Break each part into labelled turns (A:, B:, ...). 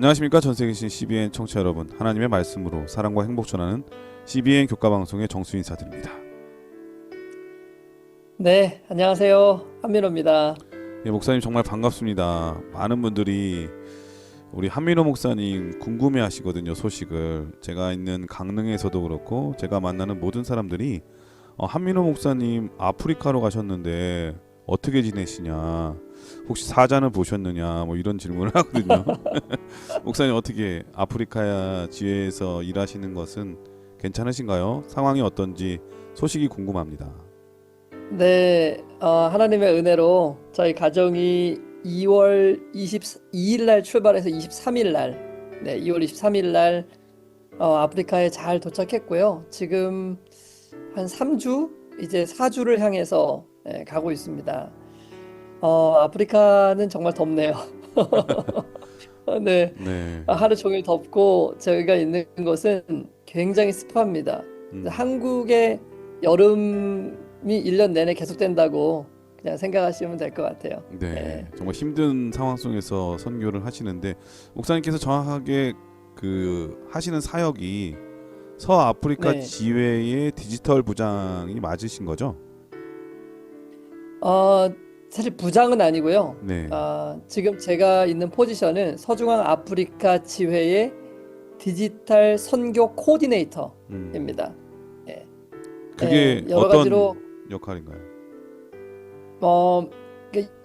A: 안녕하십니까. 전세계 계신 CBN 청취자 여러분, 하나님의 말씀으로 사랑과 행복 전하는 CBN 교과방송의 정수 인사드립니다.
B: 네, 안녕하세요. 한민호입니다.
A: 예, 목사님 정말 반갑습니다. 많은 분들이 우리 한민호 목사님 궁금해 하시거든요. 소식을. 제가 있는 강릉에서도 그렇고 제가 만나는 모든 사람들이 한민호 목사님 아프리카로 가셨는데 어떻게 지내시냐, 혹시 사자는 보셨느냐, 뭐 이런 질문을 하거든요. 목사님 어떻게 아프리카 지회에서 일하시는 것은 괜찮으신가요? 상황이 어떤지 소식이 궁금합니다.
B: 네, 하나님의 은혜로 저희 가정이 2월 22일 날 출발해서 23일 날, 네, 2월 23일 날 아프리카에 잘 도착했고요. 지금 한 3주, 이제 4주를 향해서 가고 있습니다. 아프리카는 정말 덥네요. 네,
A: 네.
B: 하루 종일 덥고 저희가 있는 곳은 굉장히 습합니다.
A: 음,
B: 한국의 여름이 1년 내내 계속된다고 그냥 생각하시면 될 것 같아요.
A: 네.
B: 네,
A: 정말 힘든 상황 속에서 선교를 하시는데 목사님께서 정확하게 그 하시는 사역이 서아프리카
B: 네.
A: 지회의 디지털 부장이 맞으신 거죠?
B: 어, 사실 부장은 아니고요.
A: 네.
B: 지금 제가 있는 포지션은 서중앙 아프리카 지회의 디지털 선교
A: 음.
B: 코디네이터입니다. 예,
A: 그게
B: 여러 가지로
A: 어떤 역할인가요?
B: 어,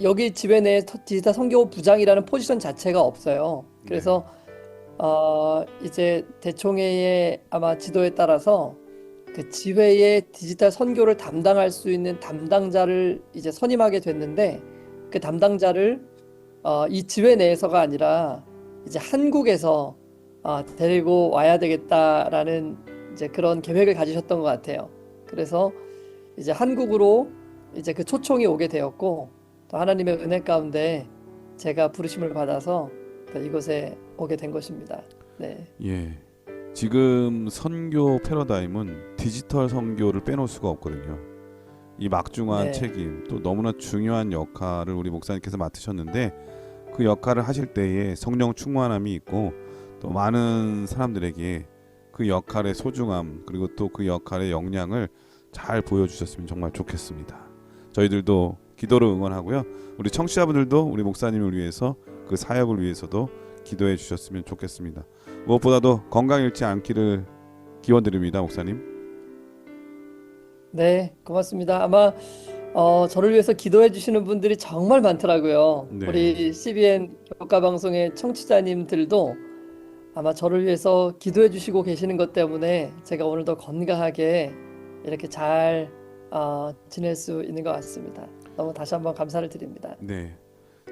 B: 여기 지회 내에 디지털 선교 부장이라는 포지션 자체가 없어요.
A: 네.
B: 그래서 이제 대총회의 아마 지도에 따라서 그 지회의 디지털 선교를 담당할 수 있는 담당자를 이제 선임하게 됐는데, 그 담당자를 이 지회 내에서가 아니라 이제 한국에서 데리고 와야 되겠다라는 이제 그런 계획을 가지셨던 것 같아요. 그래서 이제 한국으로 이제 그 초청이 오게 되었고, 또 하나님의 은혜 가운데 제가 부르심을 받아서 또 이곳에 오게 된 것입니다. 네,
A: 예. 지금 선교 패러다임은 디지털 선교를 빼놓을 수가 없거든요. 이 막중한
B: 네,
A: 책임, 또 너무나 중요한 역할을 우리 목사님께서 맡으셨는데 그 역할을 하실 때에 성령 충만함이 있고 또 많은 사람들에게 그 역할의 소중함, 그리고 또 그 역할의 역량을 잘 보여주셨으면 정말 좋겠습니다. 저희들도 기도로 응원하고요. 우리 청취자분들도 우리 목사님을 위해서, 그 사역을 위해서도 기도해 주셨으면 좋겠습니다. 무엇보다도 건강 잃지 않기를 기원드립니다, 목사님.
B: 네, 고맙습니다. 아마 저를 위해서 기도해 주시는 분들이 정말 많더라고요.
A: 네.
B: 우리 CBN 교과 방송의 청취자님들도 아마 저를 위해서 기도해 주시고 계시는 것 때문에 제가 오늘도 건강하게 이렇게 잘 지낼 수 있는 것 같습니다. 너무 다시 한번 감사를 드립니다.
A: 네.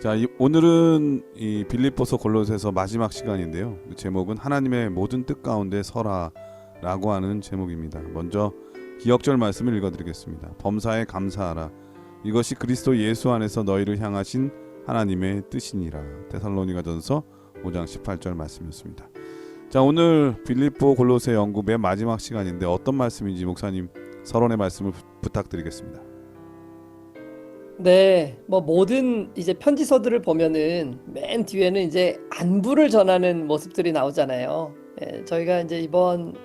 A: 자, 오늘은 이 빌립보서 골로새서 마지막 시간인데요. 그 제목은 하나님의 모든 뜻 가운데 서라라고 하는 제목입니다. 먼저 기억절 말씀을 읽어드리겠습니다. 범사에 감사하라. 이것이 그리스도 예수 안에서 너희를 향하신 하나님의 뜻이니라. 데살로니가전서 5장 18절 말씀이었습니다. 자, 오늘 빌립보 골로새 연구의 마지막 시간인데 어떤 말씀인지 목사님 서론의 말씀을 부탁드리겠습니다.
B: 네, 뭐 모든 이제 편지서들을 보면은 맨 뒤에는 이제 안부를 전하는 모습들이 나오잖아요. 저희가 이제 이번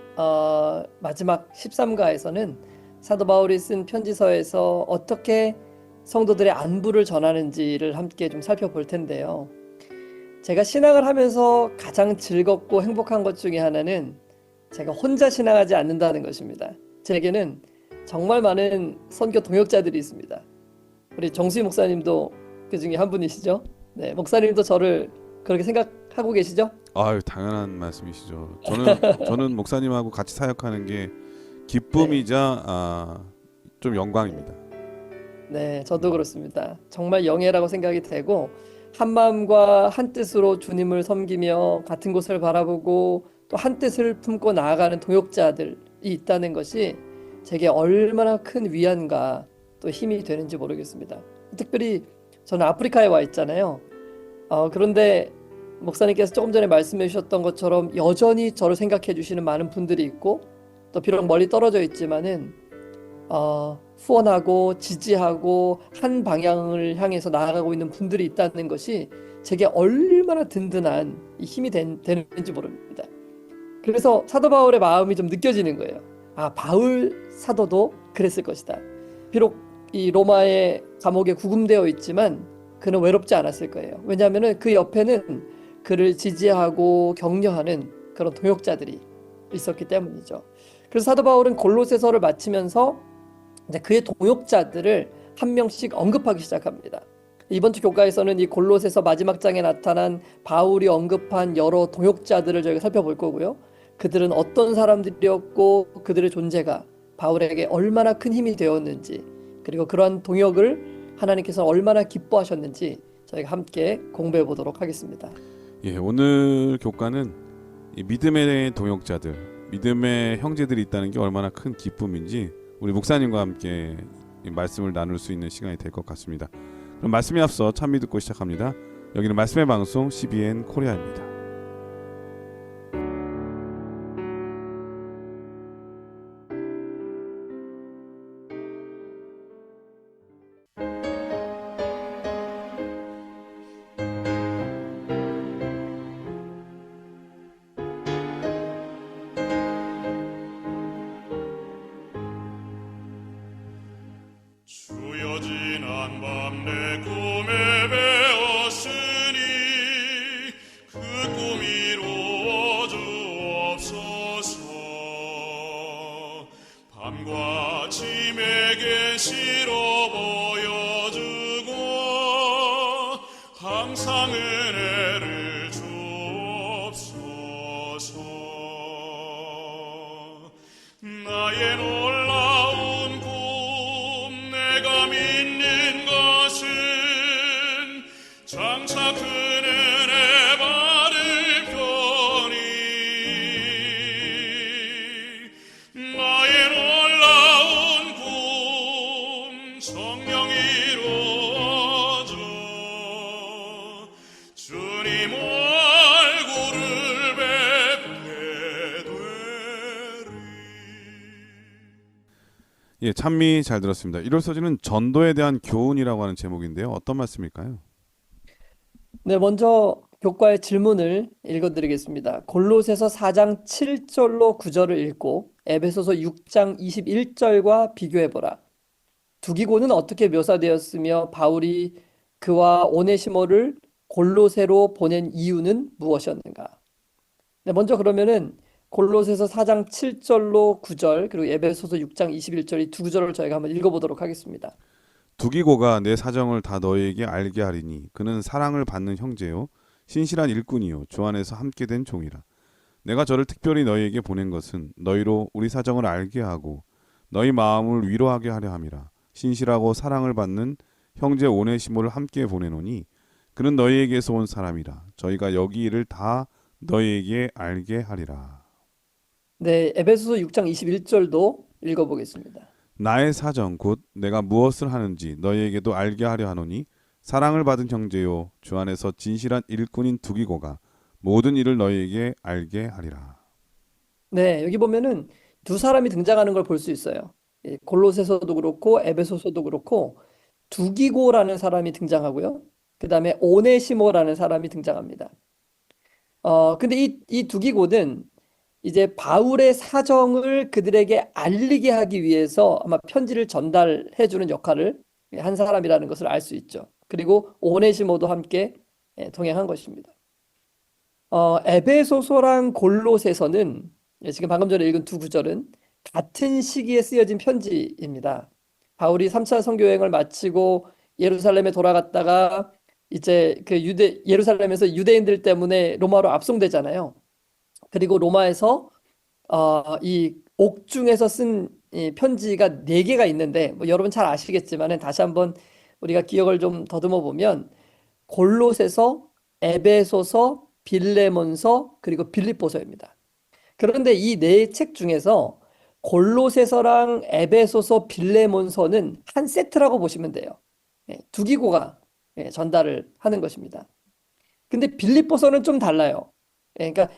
B: 마지막 13가에서는 사도 바울이 쓴 편지서에서 어떻게 성도들의 안부를 전하는지를 함께 좀 살펴볼 텐데요. 제가 신앙을 하면서 가장 즐겁고 행복한 것 중에 하나는 제가 혼자 신앙하지 않는다는 것입니다. 제게는 정말 많은 선교 동역자들이 있습니다. 우리 정수희 목사님도 그 중에 한 분이시죠? 네, 목사님도 저를 그렇게 생각하고 계시죠?
A: 아유, 당연한 말씀이시죠. 저는 목사님하고 같이 사역하는 게
B: 네,
A: 기쁨이자 좀 영광입니다.
B: 네, 저도
A: 음,
B: 그렇습니다. 정말 영예라고 생각이 되고 한 마음과 한 뜻으로 주님을 섬기며 같은 곳을 바라보고 또 한 뜻을 품고 나아가는 동역자들이 있다는 것이 제게 얼마나 큰 위안과 또 힘이 되는지 모르겠습니다. 특별히 저는 아프리카에 와 있잖아요. 그런데 목사님께서 조금 전에 말씀해 주셨던 것처럼 여전히 저를 생각해 주시는 많은 분들이 있고 또 비록 멀리 떨어져 있지만은 후원하고 지지하고 한 방향을 향해서 나아가고 있는 분들이 있다는 것이 제게 얼마나 든든한 이 힘이 되는지 모릅니다. 그래서 사도 바울의 마음이 좀 느껴지는 거예요. 아, 바울 사도도 그랬을 것이다. 비록 이 로마의 감옥에 구금되어 있지만 그는 외롭지 않았을 거예요. 왜냐하면 그 옆에는 그를 지지하고 격려하는 그런 동역자들이 있었기 때문이죠. 그래서 사도 바울은 골로새서를 마치면서 이제 그의 동역자들을 한 명씩 언급하기 시작합니다. 이번 주 교과에서는 이 골로새서 마지막 장에 나타난 바울이 언급한 여러 동역자들을 저희가 살펴볼 거고요. 그들은 어떤 사람들이었고 그들의 존재가 바울에게 얼마나 큰 힘이 되었는지, 그리고 그러한 동역을 하나님께서 얼마나 기뻐하셨는지 저희가 함께 공부해 보도록 하겠습니다.
A: 예, 오늘 교과는 이 믿음의 동역자들, 믿음의 형제들이 있다는 게 얼마나 큰 기쁨인지 우리 목사님과 함께 이 말씀을 나눌 수 있는 시간이 될 것 같습니다. 그럼 말씀에 앞서 찬미 듣고 시작합니다. 여기는 말씀의 방송 CBN 코리아입니다.
C: 주여 지난 밤 내 꿈에 배었으니 그 꿈 이루어 주옵소서. 밤과 짐의 계시로 보여주고 항상 은혜를 주옵소서. 나의 놀라운 내가 믿는 것은 장차 그 은혜 받을 편이 나의 놀라운 꿈 성령 이루어져 주님 얼굴을 뵙게 되리.
A: 예, 찬미 잘 들었습니다. 1월 소지는 전도에 대한 교훈이라고 하는 제목인데요. 어떤 말씀일까요?
B: 네, 먼저 교과의 질문을 읽어드리겠습니다. 골로새서 4장 7절로 9절을 읽고 에베소서 6장 21절과 비교해보라. 두기고는 어떻게 묘사되었으며 바울이 그와 오네시모를 골로새로 보낸 이유는 무엇이었는가? 네, 먼저 그러면은 골로새서 4장 7절로 9절 그리고 에베소서 6장 21절 이 두 구절을 저희가 한번 읽어보도록 하겠습니다.
A: 두기고가 내 사정을 다 너희에게 알게 하리니 그는 사랑을 받는 형제요 신실한 일꾼이요 주 안에서 함께 된 종이라. 내가 저를 특별히 너희에게 보낸 것은 너희로 우리 사정을 알게 하고 너희 마음을 위로하게 하려 함이라. 신실하고 사랑을 받는 형제 오네시모를 함께 보내노니 그는 너희에게서 온 사람이라. 저희가 여기 일을 다 너희에게 알게 하리라.
B: 네, 에베소서 6장 21절도 읽어보겠습니다.
A: 나의 사정 곧 내가 무엇을 하는지 너희에게도 알게 하려 하노니 사랑을 받은 형제요 주 안에서 진실한 일꾼인 두기고가 모든 일을 너희에게 알게 하리라.
B: 네, 여기 보면은 두 사람이 등장하는 걸 볼 수 있어요. 골로새서도 그렇고 에베소서도 그렇고 두기고라는 사람이 등장하고요. 그 다음에 오네시모라는 사람이 등장합니다. 근데 이 두기고는 이제 바울의 사정을 그들에게 알리게 하기 위해서 아마 편지를 전달해 주는 역할을 한 사람이라는 것을 알 수 있죠. 그리고 오네시모도 함께 동행한 것입니다. 에베소서랑 골로새서는 지금 방금 전에 읽은 두 구절은 같은 시기에 쓰여진 편지입니다. 바울이 3차 선교 여행을 마치고 예루살렘에 돌아갔다가 이제 그 예루살렘에서 유대인들 때문에 로마로 압송되잖아요. 그리고 로마에서 이 옥중에서 쓴 이 편지가 4개가 있는데 뭐 여러분 잘 아시겠지만 다시 한번 우리가 기억을 좀 더듬어 보면 골로새서, 에베소서, 빌레몬서 그리고 빌립보서입니다. 그런데 이 네 책 중에서 골로새서랑 에베소서, 빌레몬서는 한 세트라고 보시면 돼요. 두기고가 전달을 하는 것입니다. 근데 빌립보서는 좀 달라요. 그러니까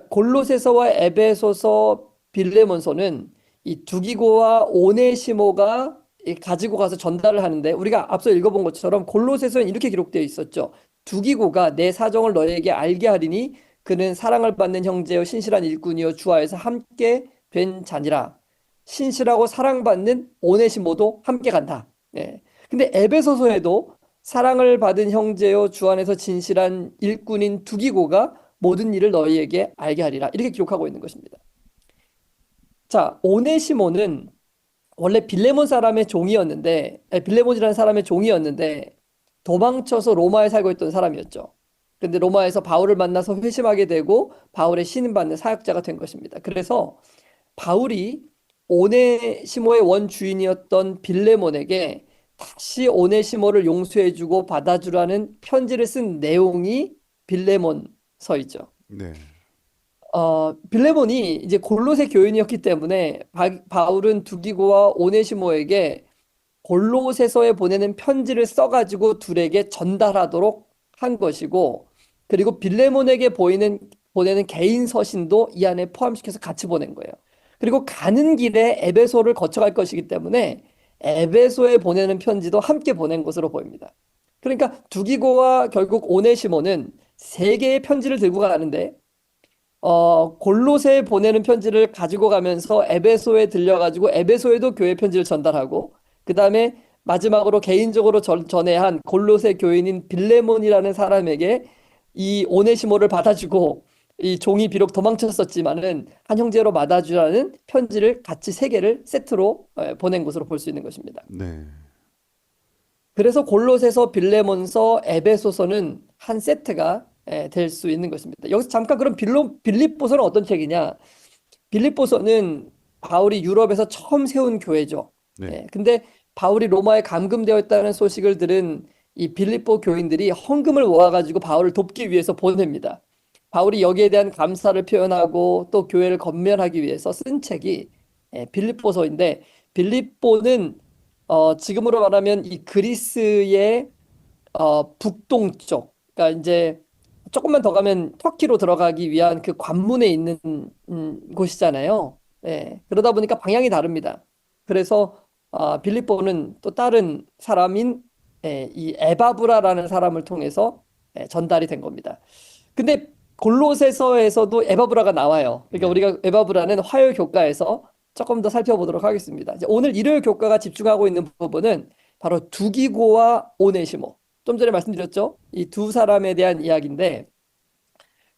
B: 골로새서와 에베소서, 빌레몬서는 이 두기고와 오네시모가 가지고 가서 전달을 하는데 우리가 앞서 읽어본 것처럼 골로새서엔 이렇게 기록되어 있었죠. 두기고가 내 사정을 너에게 알게 하리니 그는 사랑을 받는 형제여 신실한 일꾼이여 주 안에서 함께 된 자니라. 신실하고 사랑받는 오네시모도 함께 간다. 예. 근데 에베소서에도 사랑을 받은 형제여 주 안에서 진실한 일꾼인 두기고가 모든 일을 너희에게 알게 하리라. 이렇게 기록하고 있는 것입니다. 자, 오네시모는 원래 빌레몬 사람의 종이었는데, 빌레몬이라는 사람의 종이었는데, 도망쳐서 로마에 살고 있던 사람이었죠. 근데 로마에서 바울을 만나서 회심하게 되고, 바울의 신임받는 사역자가 된 것입니다. 그래서 바울이 오네시모의 원주인이었던 빌레몬에게 다시 오네시모를 용서해주고 받아주라는 편지를 쓴 내용이 빌레몬서이죠.
A: 네.
B: 빌레몬이 이제 골로새 교인이었기 때문에 바울은 두기고와 오네시모에게 골로새서에 보내는 편지를 써가지고 둘에게 전달하도록 한 것이고, 그리고 빌레몬에게 보내는 개인 서신도 이 안에 포함시켜서 같이 보낸 거예요. 그리고 가는 길에 에베소를 거쳐갈 것이기 때문에 에베소에 보내는 편지도 함께 보낸 것으로 보입니다. 그러니까 두기고와 결국 오네시모는 세 개의 편지를 들고 가는데 골로새에 보내는 편지를 가지고 가면서 에베소에 들려가지고 에베소에도 교회 편지를 전달하고 그 다음에 마지막으로 개인적으로 전해야 한 골로새 교인인 빌레몬이라는 사람에게 이 오네시모를 받아주고 이 종이 비록 도망쳤었지만은 한 형제로 받아주라는 편지를 같이 세 개를 세트로 보낸 것으로 볼 수 있는 것입니다.
A: 네.
B: 그래서 골로새서, 빌레몬서, 에베소서는 한 세트가 될 수 있는 것입니다. 여기서 잠깐 그럼 빌립보서는 어떤 책이냐? 빌립보서는 바울이 유럽에서 처음 세운 교회죠.
A: 네.
B: 근데 바울이 로마에 감금되어 있다는 소식을 들은 이 빌립보 교인들이 헌금을 모아가지고 바울을 돕기 위해서 보냅니다. 바울이 여기에 대한 감사를 표현하고 또 교회를 건면하기 위해서 쓴 책이 빌립보서인데 빌립보는 지금으로 말하면 이 그리스의 북동쪽, 그러니까 이제 조금만 더 가면 터키로 들어가기 위한 그 관문에 있는 곳이잖아요. 그러다 보니까 방향이 다릅니다. 그래서 빌립보는 또 다른 사람인 이 에바브라라는 사람을 통해서 전달이 된 겁니다. 근데 골로새서에서도 에바브라가 나와요. 그러니까
A: 네.
B: 우리가 에바브라는 화요 교과에서 조금 더 살펴보도록 하겠습니다. 이제 오늘 일요일 교과가 집중하고 있는 부분은 바로 두기고와 오네시모. 좀 전에 말씀드렸죠? 이 두 사람에 대한 이야기인데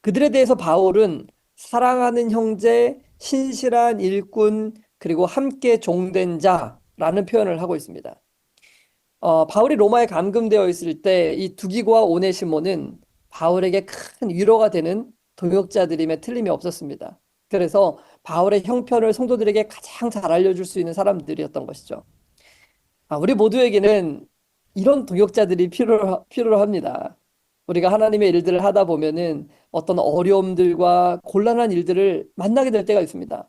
B: 그들에 대해서 바울은 사랑하는 형제, 신실한 일꾼, 그리고 함께 종된 자라는 표현을 하고 있습니다. 바울이 로마에 감금되어 있을 때 이 두기고와 오네시모는 바울에게 큰 위로가 되는 동역자들임에 틀림이 없었습니다. 그래서 바울의 형편을 성도들에게 가장 잘 알려줄 수 있는 사람들이었던 것이죠. 우리 모두에게는 이런 동역자들이 필요합니다. 우리가 하나님의 일들을 하다 보면은 어떤 어려움들과 곤란한 일들을 만나게 될 때가 있습니다.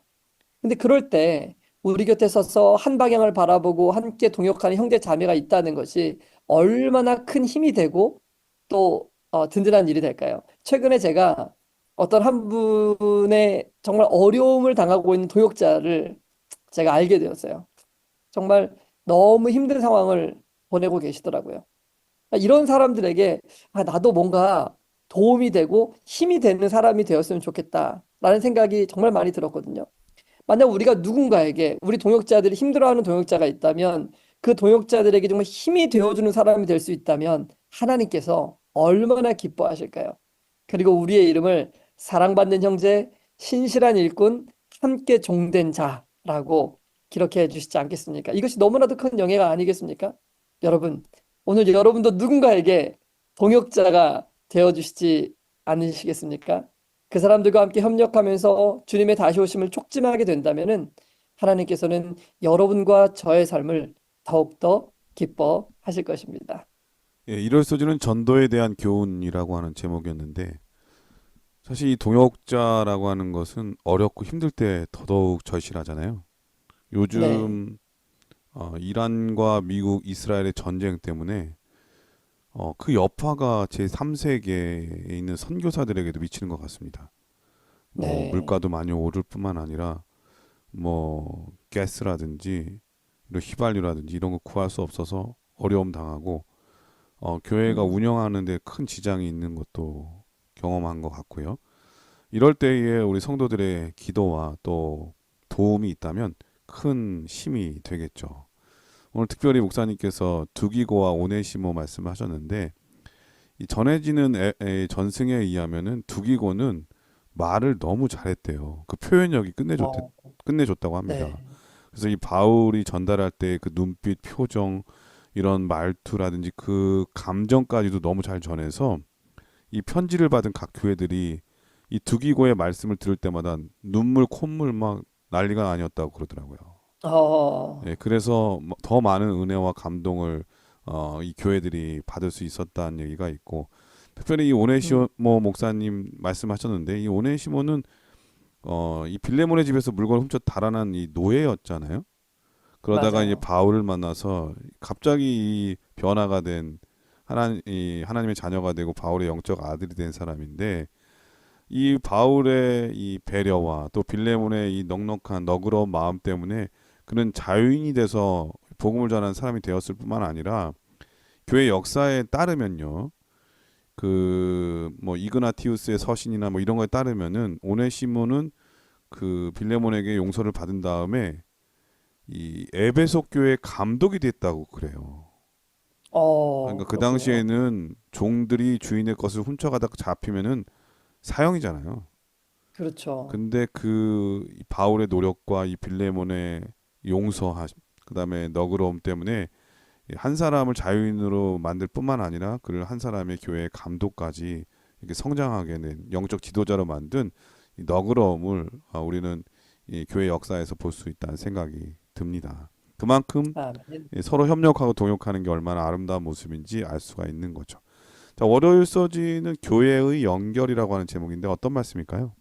B: 근데 그럴 때 우리 곁에 서서 한 방향을 바라보고 함께 동역하는 형제 자매가 있다는 것이 얼마나 큰 힘이 되고 또 든든한 일이 될까요? 최근에 제가 어떤 한 분의 정말 어려움을 당하고 있는 동역자를 제가 알게 되었어요. 정말 너무 힘든 상황을 보내고 계시더라고요. 이런 사람들에게 나도 뭔가 도움이 되고 힘이 되는 사람이 되었으면 좋겠다라는 생각이 정말 많이 들었거든요. 만약 우리가 누군가에게 우리 동역자들이 힘들어하는 동역자가 있다면 그 동역자들에게 정말 힘이 되어주는 사람이 될 수 있다면 하나님께서 얼마나 기뻐하실까요? 그리고 우리의 이름을 사랑받는 형제, 신실한 일꾼, 함께 종된 자라고 기록해 주시지 않겠습니까? 이것이 너무나도 큰 영예가 아니겠습니까? 여러분, 오늘 여러분도 누군가에게 동역자가 되어 주시지 않으시겠습니까? 그 사람들과 함께 협력하면서 주님의 다시 오심을 촉진하게 된다면은 하나님께서는 여러분과 저의 삶을 더욱더 기뻐하실 것입니다.
A: 예, 이럴 소지는 전도에 대한 교훈이라고 하는 제목이었는데 사실 이 동역자라고 하는 것은 어렵고 힘들 때 더더욱 절실하잖아요. 요즘 이란과 미국, 이스라엘의 전쟁 때문에 그 여파가 제3세계에 있는 선교사들에게도 미치는 것 같습니다.
B: 네.
A: 물가도 많이 오를 뿐만 아니라 뭐 가스라든지 이런 휘발유라든지 이런 거 구할 수 없어서 어려움 당하고 교회가
B: 음,
A: 운영하는 데 큰 지장이 있는 것도 경험한 것 같고요. 이럴 때에 우리 성도들의 기도와 또 도움이 있다면 큰 힘이 되겠죠. 오늘 특별히 목사님께서 두기고와 오네시모 말씀하셨는데 이 전해지는 전승에 의하면은 두기고는 말을 너무 잘했대요. 그 표현력이
B: 어,
A: 끝내줬다고
B: 네.
A: 합니다. 그래서 이 바울이 전달할 때 그 눈빛, 표정, 이런 말투라든지 그 감정까지도 너무 잘 전해서 이 편지를 받은 각 교회들이 이 두기고의 말씀을 들을 때마다 눈물, 콧물 막 난리가 아니었다고 그러더라고요.
B: 어,
A: 예, 그래서 더 많은 은혜와 감동을 이 교회들이 받을 수 있었다는 얘기가 있고 특별히 이
B: 음,
A: 오네시모 목사님 말씀하셨는데 이 오네시모는 이 빌레몬의 집에서 물건을 훔쳐 달아난 이 노예였잖아요. 그러다가 이제
B: 맞아요.
A: 바울을 만나서 갑자기 이 변화가 된 하나님의 자녀가 되고 바울의 영적 아들이 된 사람인데 이 바울의 이 배려와 또 빌레몬의 이 넉넉한 너그러운 마음 때문에 그는 자유인이 돼서 복음을 전하는 사람이 되었을 뿐만 아니라 교회 역사에 따르면요. 그 뭐 이그나티우스의 서신이나 뭐 이런 거에 따르면은 오네시모는 그 빌레몬에게 용서를 받은 다음에 이 에베소 교회 감독이 됐다고 그래요. 그러니까 그
B: 그렇군요.
A: 당시에는 종들이 주인의 것을 훔쳐가다가 잡히면은 사형이잖아요.
B: 그렇죠.
A: 근데 그 바울의 노력과 이 빌레몬의 용서하 그다음에 너그러움 때문에 한 사람을 자유인으로 만들 뿐만 아니라 그를 한 사람의 교회의 감독까지 이렇게 성장하게 된 영적 지도자로 만든 이 너그러움을 우리는 이 교회 역사에서 볼 수 있다는 생각이 듭니다. 그만큼
B: 아멘.
A: 서로 협력하고 동역하는 게 얼마나 아름다운 모습인지 알 수가 있는 거죠. 자, 월요일 서지는 교회의 연결이라고 하는 제목인데 어떤 말씀일까요?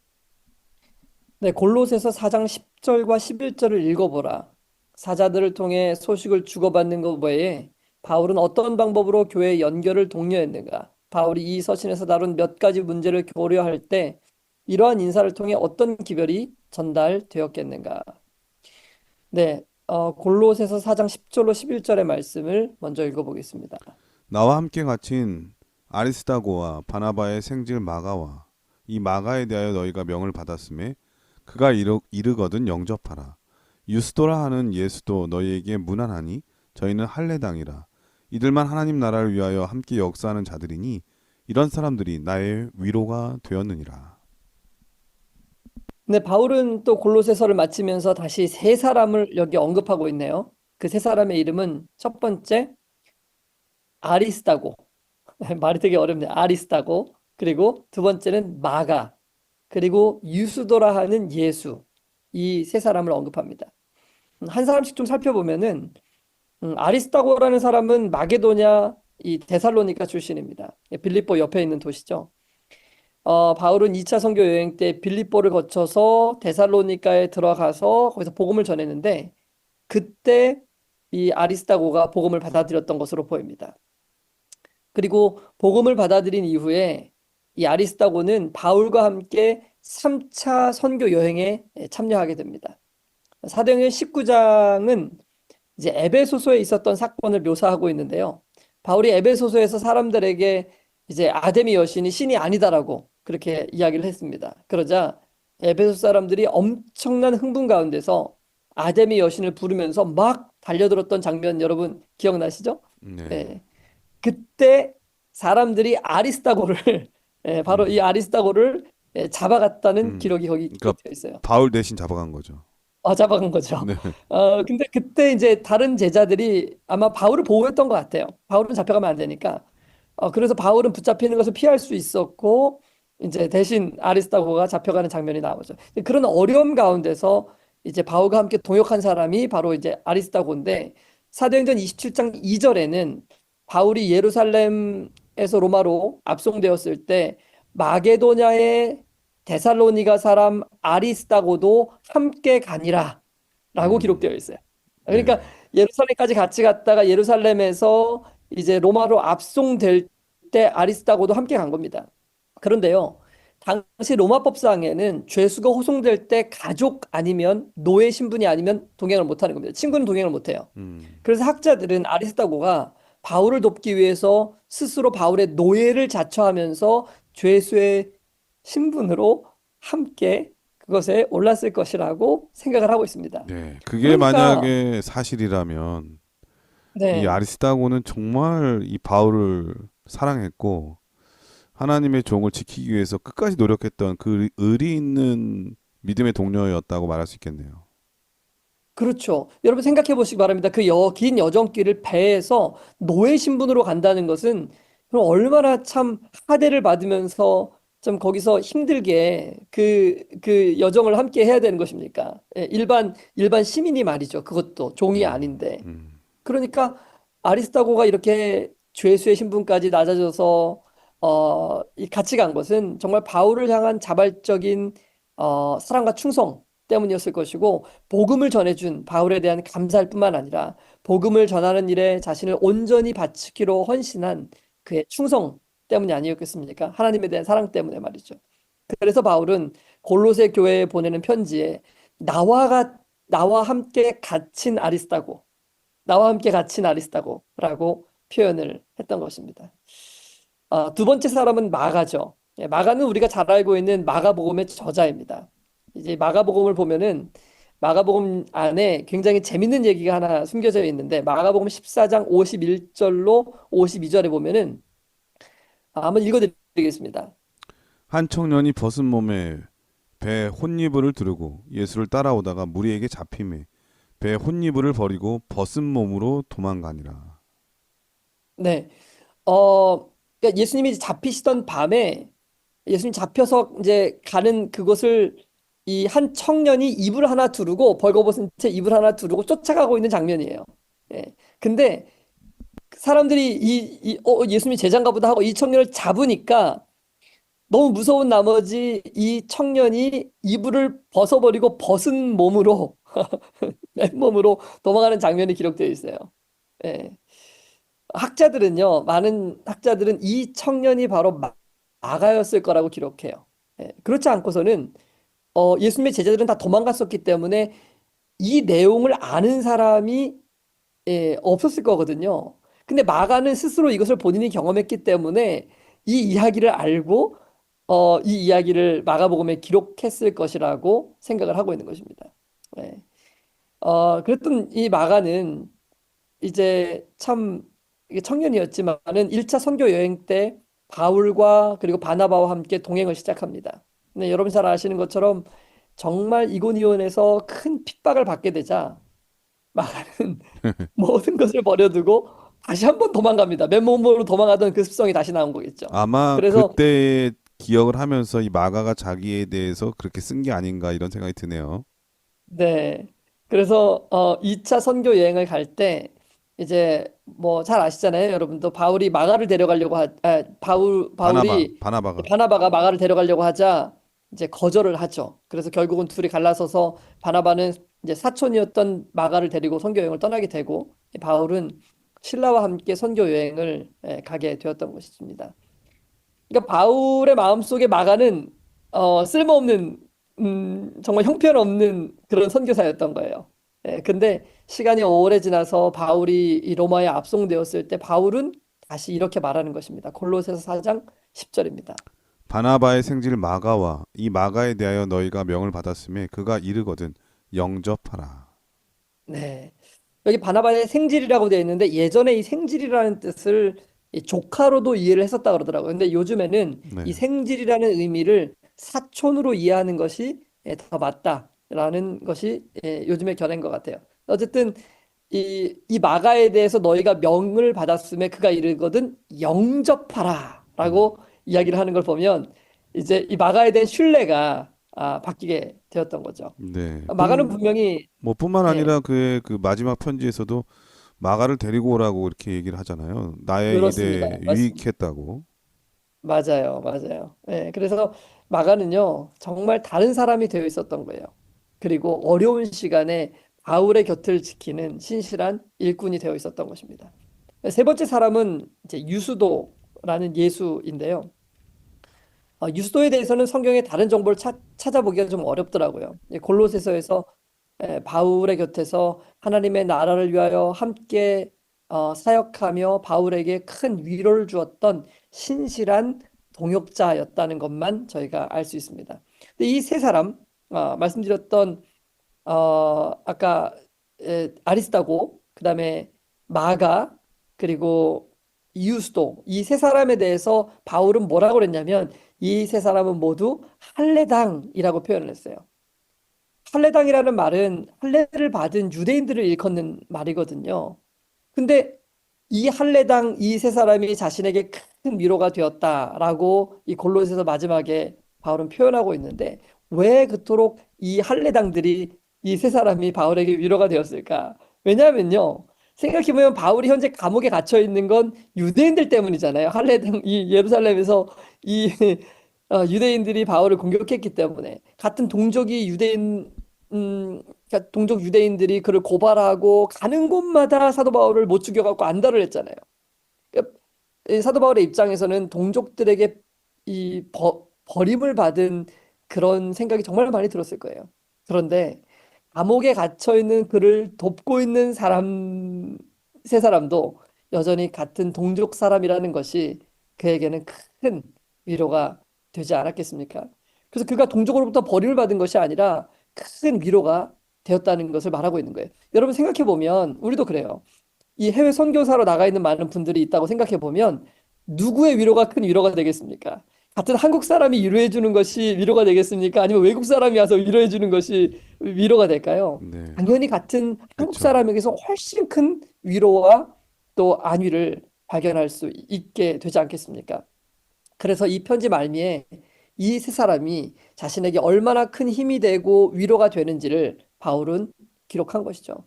B: 네, 골로새서 4장 10절과 11절을 읽어보라. 사자들을 통해 소식을 주고받는 것 외에 바울은 어떤 방법으로 교회의 연결을 독려했는가? 바울이 이 서신에서 다룬 몇 가지 문제를 고려할 때 이러한 인사를 통해 어떤 기별이 전달되었겠는가? 네, 골로새서 4장 10절로 11절의 말씀을 먼저 읽어보겠습니다.
A: 나와 함께 갇힌 아리스다고와 바나바의 생질 마가와 이 마가에 대하여 너희가 명을 받았음에 그가 이르거든 영접하라. 유스도라 하는 예수도 너희에게 무난하니 저희는 할례당이라. 이들만 하나님 나라를 위하여 함께 역사하는 자들이니 이런 사람들이 나의 위로가 되었느니라.
B: 네, 바울은 또 골로새서를 마치면서 다시 세 사람을 여기 언급하고 있네요. 그 세 사람의 이름은 첫 번째 아리스다고. 말이 되게 어렵네요. 아리스다고. 그리고 두 번째는 마가. 그리고 유스도라 하는 예수. 이 세 사람을 언급합니다. 한 사람씩 좀 살펴보면은 아리스다고라는 사람은 마게도냐 이 데살로니가 출신입니다. 빌립보 옆에 있는 도시죠. 바울은 2차 선교 여행 때 빌립보를 거쳐서 데살로니가에 들어가서 거기서 복음을 전했는데 그때 이 아리스다고가 복음을 받아들였던 것으로 보입니다. 그리고 복음을 받아들인 이후에 이 아리스다고는 바울과 함께 3차 선교 여행에 참여하게 됩니다. 사도행전 19장은 이제 에베소서에 있었던 사건을 묘사하고 있는데요. 바울이 에베소서에서 사람들에게 이제 아데미 여신이 신이 아니다라고 그렇게 이야기를 했습니다. 그러자 에베소 사람들이 엄청난 흥분 가운데서 아데미 여신을 부르면서 막 달려들었던 장면 여러분 기억나시죠?
A: 네.
B: 네. 그때 사람들이 아리스타고를 바로 이
A: 음.
B: 아리스타고를 잡아갔다는
A: 음.
B: 기록이 거기
A: 그러니까
B: 기록되어 있어요.
A: 바울 대신 잡아간 거죠.
B: 잡아간 거죠.
A: 네.
B: 근데 그때 이제 다른 제자들이 아마 바울을 보호했던 것 같아요. 바울은 잡혀가면 안 되니까. 그래서 바울은 붙잡히는 것을 피할 수 있었고, 이제 대신 아리스타고가 잡혀가는 장면이 나오죠. 그런 어려움 가운데서 이제 바울과 함께 동역한 사람이 바로 이제 아리스타고인데, 사도행전 27장 2절에는 바울이 예루살렘에서 로마로 압송되었을 때, 마게도냐의 데살로니가 사람 아리스타고도 함께 가니라 라고 기록되어
A: 음.
B: 있어요. 그러니까
A: 네.
B: 예루살렘까지 같이 갔다가 예루살렘에서 이제 로마로 압송될 때 아리스타고도 함께 간 겁니다. 그런데요, 당시 로마 법상에는 죄수가 호송될 때 가족 아니면 노예 신분이 아니면 동행을 못하는 겁니다. 친구는 동행을 못해요.
A: 음.
B: 그래서 학자들은 아리스타고가 바울을 돕기 위해서 스스로 바울의 노예를 자처하면서 죄수의 신분으로 함께 그것에 올랐을 것이라고 생각을 하고 있습니다.
A: 네. 그게
B: 그러니까
A: 만약에 사실이라면 이
B: 네,
A: 아리스타고는 정말 이 바울을 사랑했고 하나님의 종을 지키기 위해서 끝까지 노력했던 그 의리 있는 믿음의 동료였다고 말할 수 있겠네요.
B: 그렇죠. 여러분 생각해 보시기 바랍니다. 그 긴 여정길을 배에서 노예 신분으로 간다는 것은 그럼 얼마나 참 하대를 받으면서 좀 거기서 힘들게 그 여정을 함께 해야 되는 것입니까? 예, 일반 시민이 말이죠. 그것도 종이
A: 음,
B: 아닌데.
A: 음,
B: 그러니까 아리스타고가 이렇게 죄수의 신분까지 낮아져서 이 같이 간 것은 정말 바울을 향한 자발적인 사랑과 충성 때문이었을 것이고 복음을 전해준 바울에 대한 감사할 뿐만 아니라 복음을 전하는 일에 자신을 온전히 바치기로 헌신한 그의 충성 때문이 아니었겠습니까? 하나님에 대한 사랑 때문에 말이죠. 그래서 바울은 골로새 교회에 보내는 편지에 나와 함께 갇힌 아리스타고 나와 함께 갇힌 아리스타고라고 표현을 했던 것입니다. 두 번째 사람은 마가죠. 예, 마가는 우리가 잘 알고 있는 마가복음의 저자입니다. 이제 마가복음을 보면은 마가복음 안에 굉장히 재밌는 얘기가 하나 숨겨져 있는데 마가복음 14장 51절로 52절에 보면은 한번 읽어드리겠습니다.
A: 한 청년이 벗은 몸에 배 혼이불을 두르고 예수를 따라오다가 무리에게 잡힘에 배 혼이불을 버리고 벗은 몸으로 도망가니라.
B: 네, 그러니까 예수님이 잡히시던 밤에 예수님 잡혀서 이제 가는 그곳을 이 한 청년이 이불 하나 두르고 벌거벗은 채 이불 하나 두르고 쫓아가고 있는 장면이에요. 예. 근데 사람들이 예수님이 제자인가 보다 하고 이 청년을 잡으니까 너무 무서운 나머지 이 청년이 이불을 벗어버리고 벗은 몸으로 맨몸으로 도망가는 장면이 기록되어 있어요. 예. 많은 학자들은 이 청년이 바로 마가였을 거라고 기록해요. 예. 그렇지 않고서는 예수님의 제자들은 다 도망갔었기 때문에 이 내용을 아는 사람이 없었을 거거든요. 근데 마가는 스스로 이것을 본인이 경험했기 때문에 이 이야기를 알고 이 이야기를 마가복음에 기록했을 것이라고 생각을 하고 있는 것입니다. 네. 그랬던 이 마가는 이제 참 이게 청년이었지만은 1차 선교 여행 때 바울과 그리고 바나바와 함께 동행을 시작합니다. 근데 여러분 잘 아시는 것처럼 정말 이고니온에서 큰 핍박을 받게 되자 마가는 모든 것을 버려두고 다시 한번 도망갑니다. 맨몸으로 도망가던 그 습성이 다시 나온 거겠죠.
A: 아마
B: 그래서
A: 그때 기억을 하면서 이 마가가 자기에 대해서 그렇게 쓴 게 아닌가 이런 생각이 드네요.
B: 네. 그래서 2차 선교 여행을 갈 때 이제 뭐 잘 아시잖아요. 여러분도 바울이 마가를 데려가려고 바울이
A: 바나바가.
B: 바나바가 마가를 데려가려고 하자 이제 거절을 하죠. 그래서 결국은 둘이 갈라서서 바나바는 이제 사촌이었던 마가를 데리고 선교 여행을 떠나게 되고 바울은 신라와 함께 선교 여행을 가게 되었던 것입니다. 그러니까 바울의 마음속에 마가는 쓸모없는 정말 형편없는 그런 선교사였던 거예요. 근데 시간이 오래 지나서 바울이 이 로마에 압송되었을 때 바울은 다시 이렇게 말하는 것입니다. 골로새서 4장 10절입니다.
A: 바나바의 생질 마가와 이 마가에 대하여 너희가 명을 받았음에 그가 이르거든 영접하라.
B: 네. 여기 바나바의 생질이라고 되어 있는데 예전에 이 생질이라는 뜻을 이 조카로도 이해를 했었다 그러더라고요. 근데 요즘에는 이
A: 네.
B: 생질이라는 의미를 사촌으로 이해하는 것이 더 맞다라는 것이 요즘의 견해인 것 같아요. 어쨌든 이 마가에 대해서 너희가 명을 받았음에 그가 이르거든
A: 음.
B: 영접하라라고 이야기를 하는 걸 보면 이제 이 마가에 대한 신뢰가 바뀌게 되었던 거죠.
A: 네.
B: 마가는 분명히
A: 뿐만
B: 예,
A: 아니라 그의 그 마지막 편지에서도 마가를 데리고 오라고 이렇게 얘기를 하잖아요. 나의
B: 그렇습니다.
A: 일에
B: 맞습니다.
A: 유익했다고.
B: 맞아요, 맞아요. 그래서 마가는요, 정말 다른 사람이 되어 있었던 거예요. 그리고 어려운 시간에 바울의 곁을 지키는 신실한 일꾼이 되어 있었던 것입니다. 세 번째 사람은 이제 유수도라는 예수인데요. 유스도에 대해서는 성경에 다른 정보를 찾아보기가 좀 어렵더라고요. 골로새서에서 바울의 곁에서 하나님의 나라를 위하여 함께 사역하며 바울에게 큰 위로를 주었던 신실한 동역자였다는 것만 저희가 알 수 있습니다. 근데 이 세 사람, 말씀드렸던 아까 아리스타고, 그다음에 마가, 그리고 이유스도, 이 세 사람에 대해서 바울은 뭐라고 그랬냐면 이 세 사람은 모두 할례당이라고 표현을 했어요. 할례당이라는 말은 할례를 받은 유대인들을 일컫는 말이거든요. 근데 이 할례당 이 세 사람이 자신에게 큰 위로가 되었다라고 이 골로새서 마지막에 바울은 표현하고 있는데, 왜 그토록 이 할례당들이 이 세 사람이 바울에게 위로가 되었을까? 왜냐하면요, 생각해보면 바울이 현재 감옥에 갇혀 있는 건 유대인들 때문이잖아요. 할례당 이 예루살렘에서 이 유대인들이 바울을 공격했기 때문에, 같은 동족이 그러니까 동족 유대인들이 그를 고발하고 가는 곳마다 사도 바울을 못 죽여갖고 안달을 했잖아요. 그러니까 이 사도 바울의 입장에서는 동족들에게 버림을 받은 그런 생각이 정말 많이 들었을 거예요. 그런데 감옥에 갇혀 있는 그를 돕고 있는 세 사람도 여전히 같은 동족 사람이라는 것이 그에게는 큰 위로가 되지 않았겠습니까? 그래서 그가 동족으로부터 버림을 받은 것이 아니라 큰 위로가 되었다는 것을 말하고 있는 거예요. 여러분 생각해 보면 우리도 그래요. 이 해외 선교사로 나가 있는 많은 분들이 있다고 생각해 보면 누구의 위로가 큰 위로가 되겠습니까? 같은 한국 사람이 위로해 주는 것이 위로가 되겠습니까? 아니면 외국 사람이 와서 위로해 주는 것이 위로가 될까요?
A: 네,
B: 당연히 같은 한국
A: 그렇죠.
B: 사람에게서 훨씬 큰 위로와 또 안위를 발견할 수 있게 되지 않겠습니까? 그래서 이 편지 말미에 이 세 사람이 자신에게 얼마나 큰 힘이 되고 위로가 되는지를 바울은 기록한 것이죠.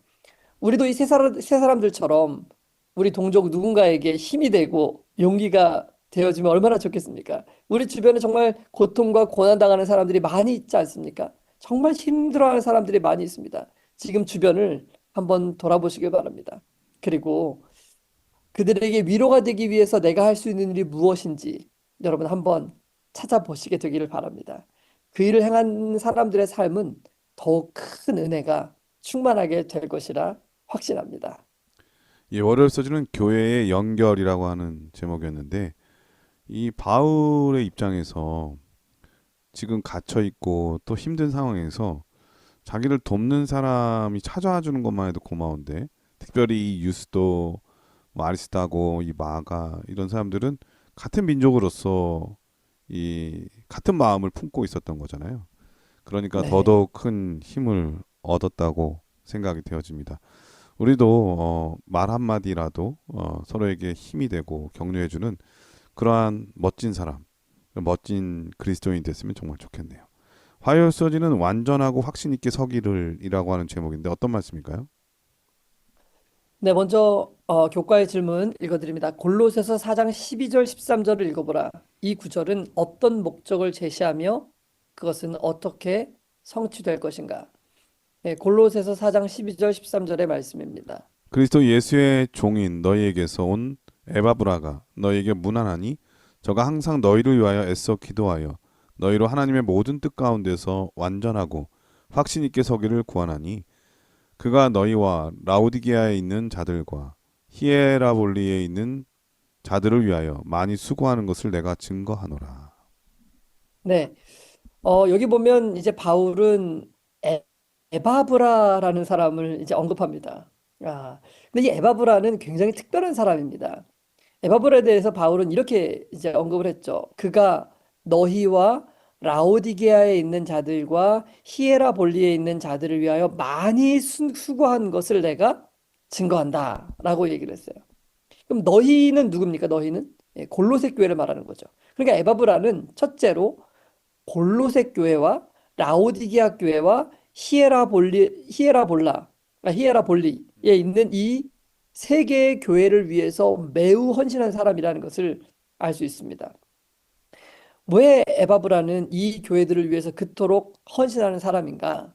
B: 우리도 이 세 사람들처럼 우리 동족 누군가에게 힘이 되고 용기가 되어주면 얼마나 좋겠습니까? 우리 주변에 정말 고통과 고난 당하는 사람들이 많이 있지 않습니까? 정말 힘들어하는 사람들이 많이 있습니다. 지금 주변을 한번 돌아보시길 바랍니다. 그리고 그들에게 위로가 되기 위해서 내가 할 수 있는 일이 무엇인지 여러분 한번 찾아보시게 되기를 바랍니다. 그 일을 행한 사람들의 삶은 더욱 큰 은혜가 충만하게 될 것이라 확신합니다.
A: 이 월요일 서지는 교회의 연결이라고 하는 제목이었는데 이 바울의 입장에서 지금 갇혀 있고 또 힘든 상황에서 자기를 돕는 사람이 찾아와 주는 것만 해도 고마운데 특별히 이 유스도 뭐 아리스타고 이 마가 이런 사람들은 같은 민족으로서 이 같은 마음을 품고 있었던 거잖아요. 그러니까
B: 네.
A: 더더욱 큰 힘을 얻었다고 생각이 되어집니다. 우리도 말 한마디라도 서로에게 힘이 되고 격려해주는 그러한 멋진 사람, 멋진 그리스도인이 됐으면 정말 좋겠네요. 화요일 서지는 완전하고 확신 있게 서기를이라고 하는 제목인데 어떤 말씀일까요?
B: 네, 먼저 교과의 질문 읽어드립니다. 골로새서 4장 12절 13절을 읽어보라. 이 구절은 어떤 목적을 제시하며 그것은 어떻게 성취될 것인가? 네, 골로새서 4장 12절 13절의 말씀입니다.
A: 그리스도 예수의 종인 너희에게서 온 에바브라가 너희에게 문안하니 저가 항상 너희를 위하여 애써 기도하여 너희로 하나님의 모든 뜻 가운데서 완전하고 확신 있게 서기를 구하나니 그가 너희와 라오디게아에 있는 자들과 히에라볼리에 있는 자들을 위하여 많이 수고하는 것을 내가 증거하노라.
B: 네, 여기 보면 이제 바울은 에바브라라는 사람을 이제 언급합니다. 근데 이 에바브라는 굉장히 특별한 사람입니다. 에바브라에 대해서 바울은 이렇게 이제 언급을 했죠. 그가 너희와 라오디게아에 있는 자들과 히에라볼리에 있는 자들을 위하여 많이 수고한 것을 내가 증거한다라고 얘기를 했어요. 그럼 너희는 누굽니까? 너희는 골로새 교회를 말하는 거죠. 그러니까 에바브라는 첫째로 골로새 교회와 라오디게아 교회와 히에라볼리에 있는 이 세 개의 교회를 위해서 매우 헌신한 사람이라는 것을 알 수 있습니다. 왜 에바브라는 이 교회들을 위해서 그토록 헌신하는 사람인가?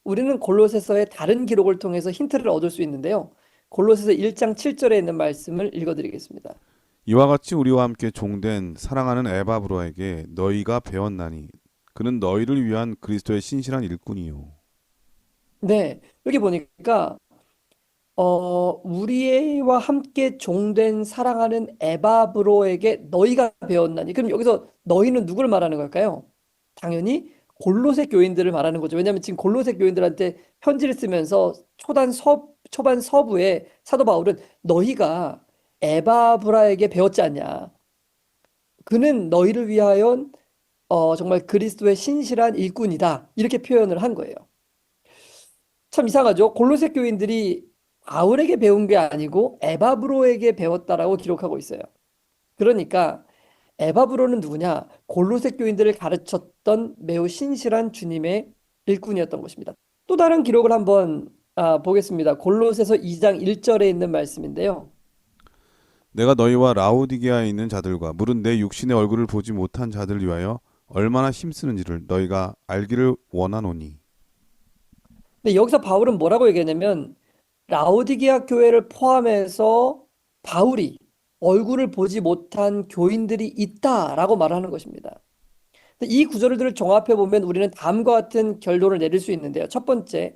B: 우리는 골로새서의 다른 기록을 통해서 힌트를 얻을 수 있는데요. 골로새서 1장 7절에 있는 말씀을 읽어드리겠습니다.
A: 이와 같이 우리와 함께 종된 사랑하는 에바브로에게 너희가 배웠나니 그는 너희를 위한 그리스도의 신실한 일꾼이요.
B: 네, 여기 보니까 우리와 함께 종된 사랑하는 에바브로에게 너희가 배웠나니. 그럼 여기서 너희는 누구를 말하는 걸까요? 당연히 골로새 교인들을 말하는 거죠. 왜냐하면 지금 골로새 교인들한테 편지를 쓰면서 초반 서부에 사도 바울은 너희가 에바브라에게 배웠지 않냐. 그는 너희를 위하여 정말 그리스도의 신실한 일꾼이다. 이렇게 표현을 한 거예요. 참 이상하죠. 골로새 교인들이 바울에게 배운 게 아니고 에바브로에게 배웠다라고 기록하고 있어요. 그러니까 에바브로는 누구냐? 골로새 교인들을 가르쳤던 매우 신실한 주님의 일꾼이었던 것입니다. 또 다른 기록을 한번 보겠습니다. 골로새서 2장 1절에 있는 말씀인데요.
A: 내가 너희와 라오디게아에 있는 자들과 물은 내 육신의 얼굴을 보지 못한 자들을 위하여 얼마나 힘쓰는지를 너희가 알기를 원하노니.
B: 근데 여기서 바울은 뭐라고 얘기하냐면 라오디게아 교회를 포함해서 바울이 얼굴을 보지 못한 교인들이 있다라고 말하는 것입니다. 근데 이 구절들을 종합해 보면 우리는 다음과 같은 결론을 내릴 수 있는데요. 첫 번째,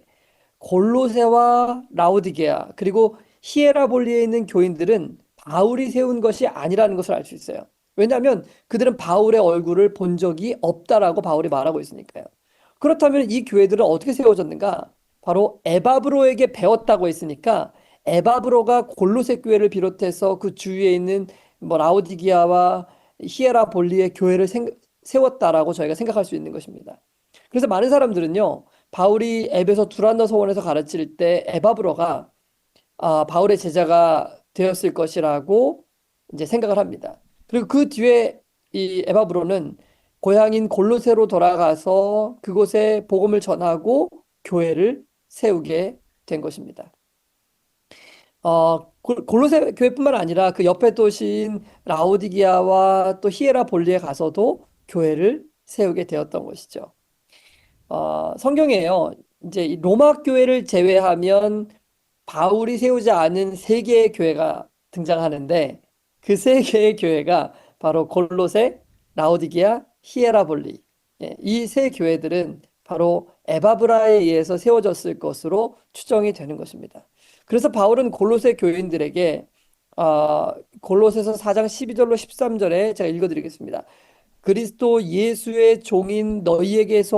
B: 골로새와 라오디게아 그리고 히에라볼리에 있는 교인들은 바울이 세운 것이 아니라는 것을 알 수 있어요. 왜냐하면 그들은 바울의 얼굴을 본 적이 없다라고 바울이 말하고 있으니까요. 그렇다면 이 교회들은 어떻게 세워졌는가? 바로 에바브로에게 배웠다고 했으니까 에바브로가 골로새 교회를 비롯해서 그 주위에 있는 뭐 라오디기아와 히에라볼리의 교회를 세웠다라고 저희가 생각할 수 있는 것입니다. 그래서 많은 사람들은요, 바울이 에베소 두란노 서원에서 가르칠 때 에바브로가 바울의 제자가 되었을 것이라고 이제 생각을 합니다. 그리고 그 뒤에 이 에바브로는 고향인 골로새로 돌아가서 그곳에 복음을 전하고 교회를 세우게 된 것입니다. 골로새 교회뿐만 아니라 그 옆에 도시인 라오디기아와 또 히에라볼리에 가서도 교회를 세우게 되었던 것이죠. 성경에요. 이제 이 로마 교회를 제외하면 바울이 세우지 않은 세 개의 교회가 등장하는데 그 세 개의 교회가 바로 골로새, 라오디게아, 히에라볼리. 이 세 교회들은 바로 에바브라에 의해서 세워졌을 것으로 추정이 되는 것입니다. 그래서 바울은 골로새 교인들에게 골로새서 4장 12절로 13절에 제가 읽어드리겠습니다. 그리스도 예수의 종인 너희에게서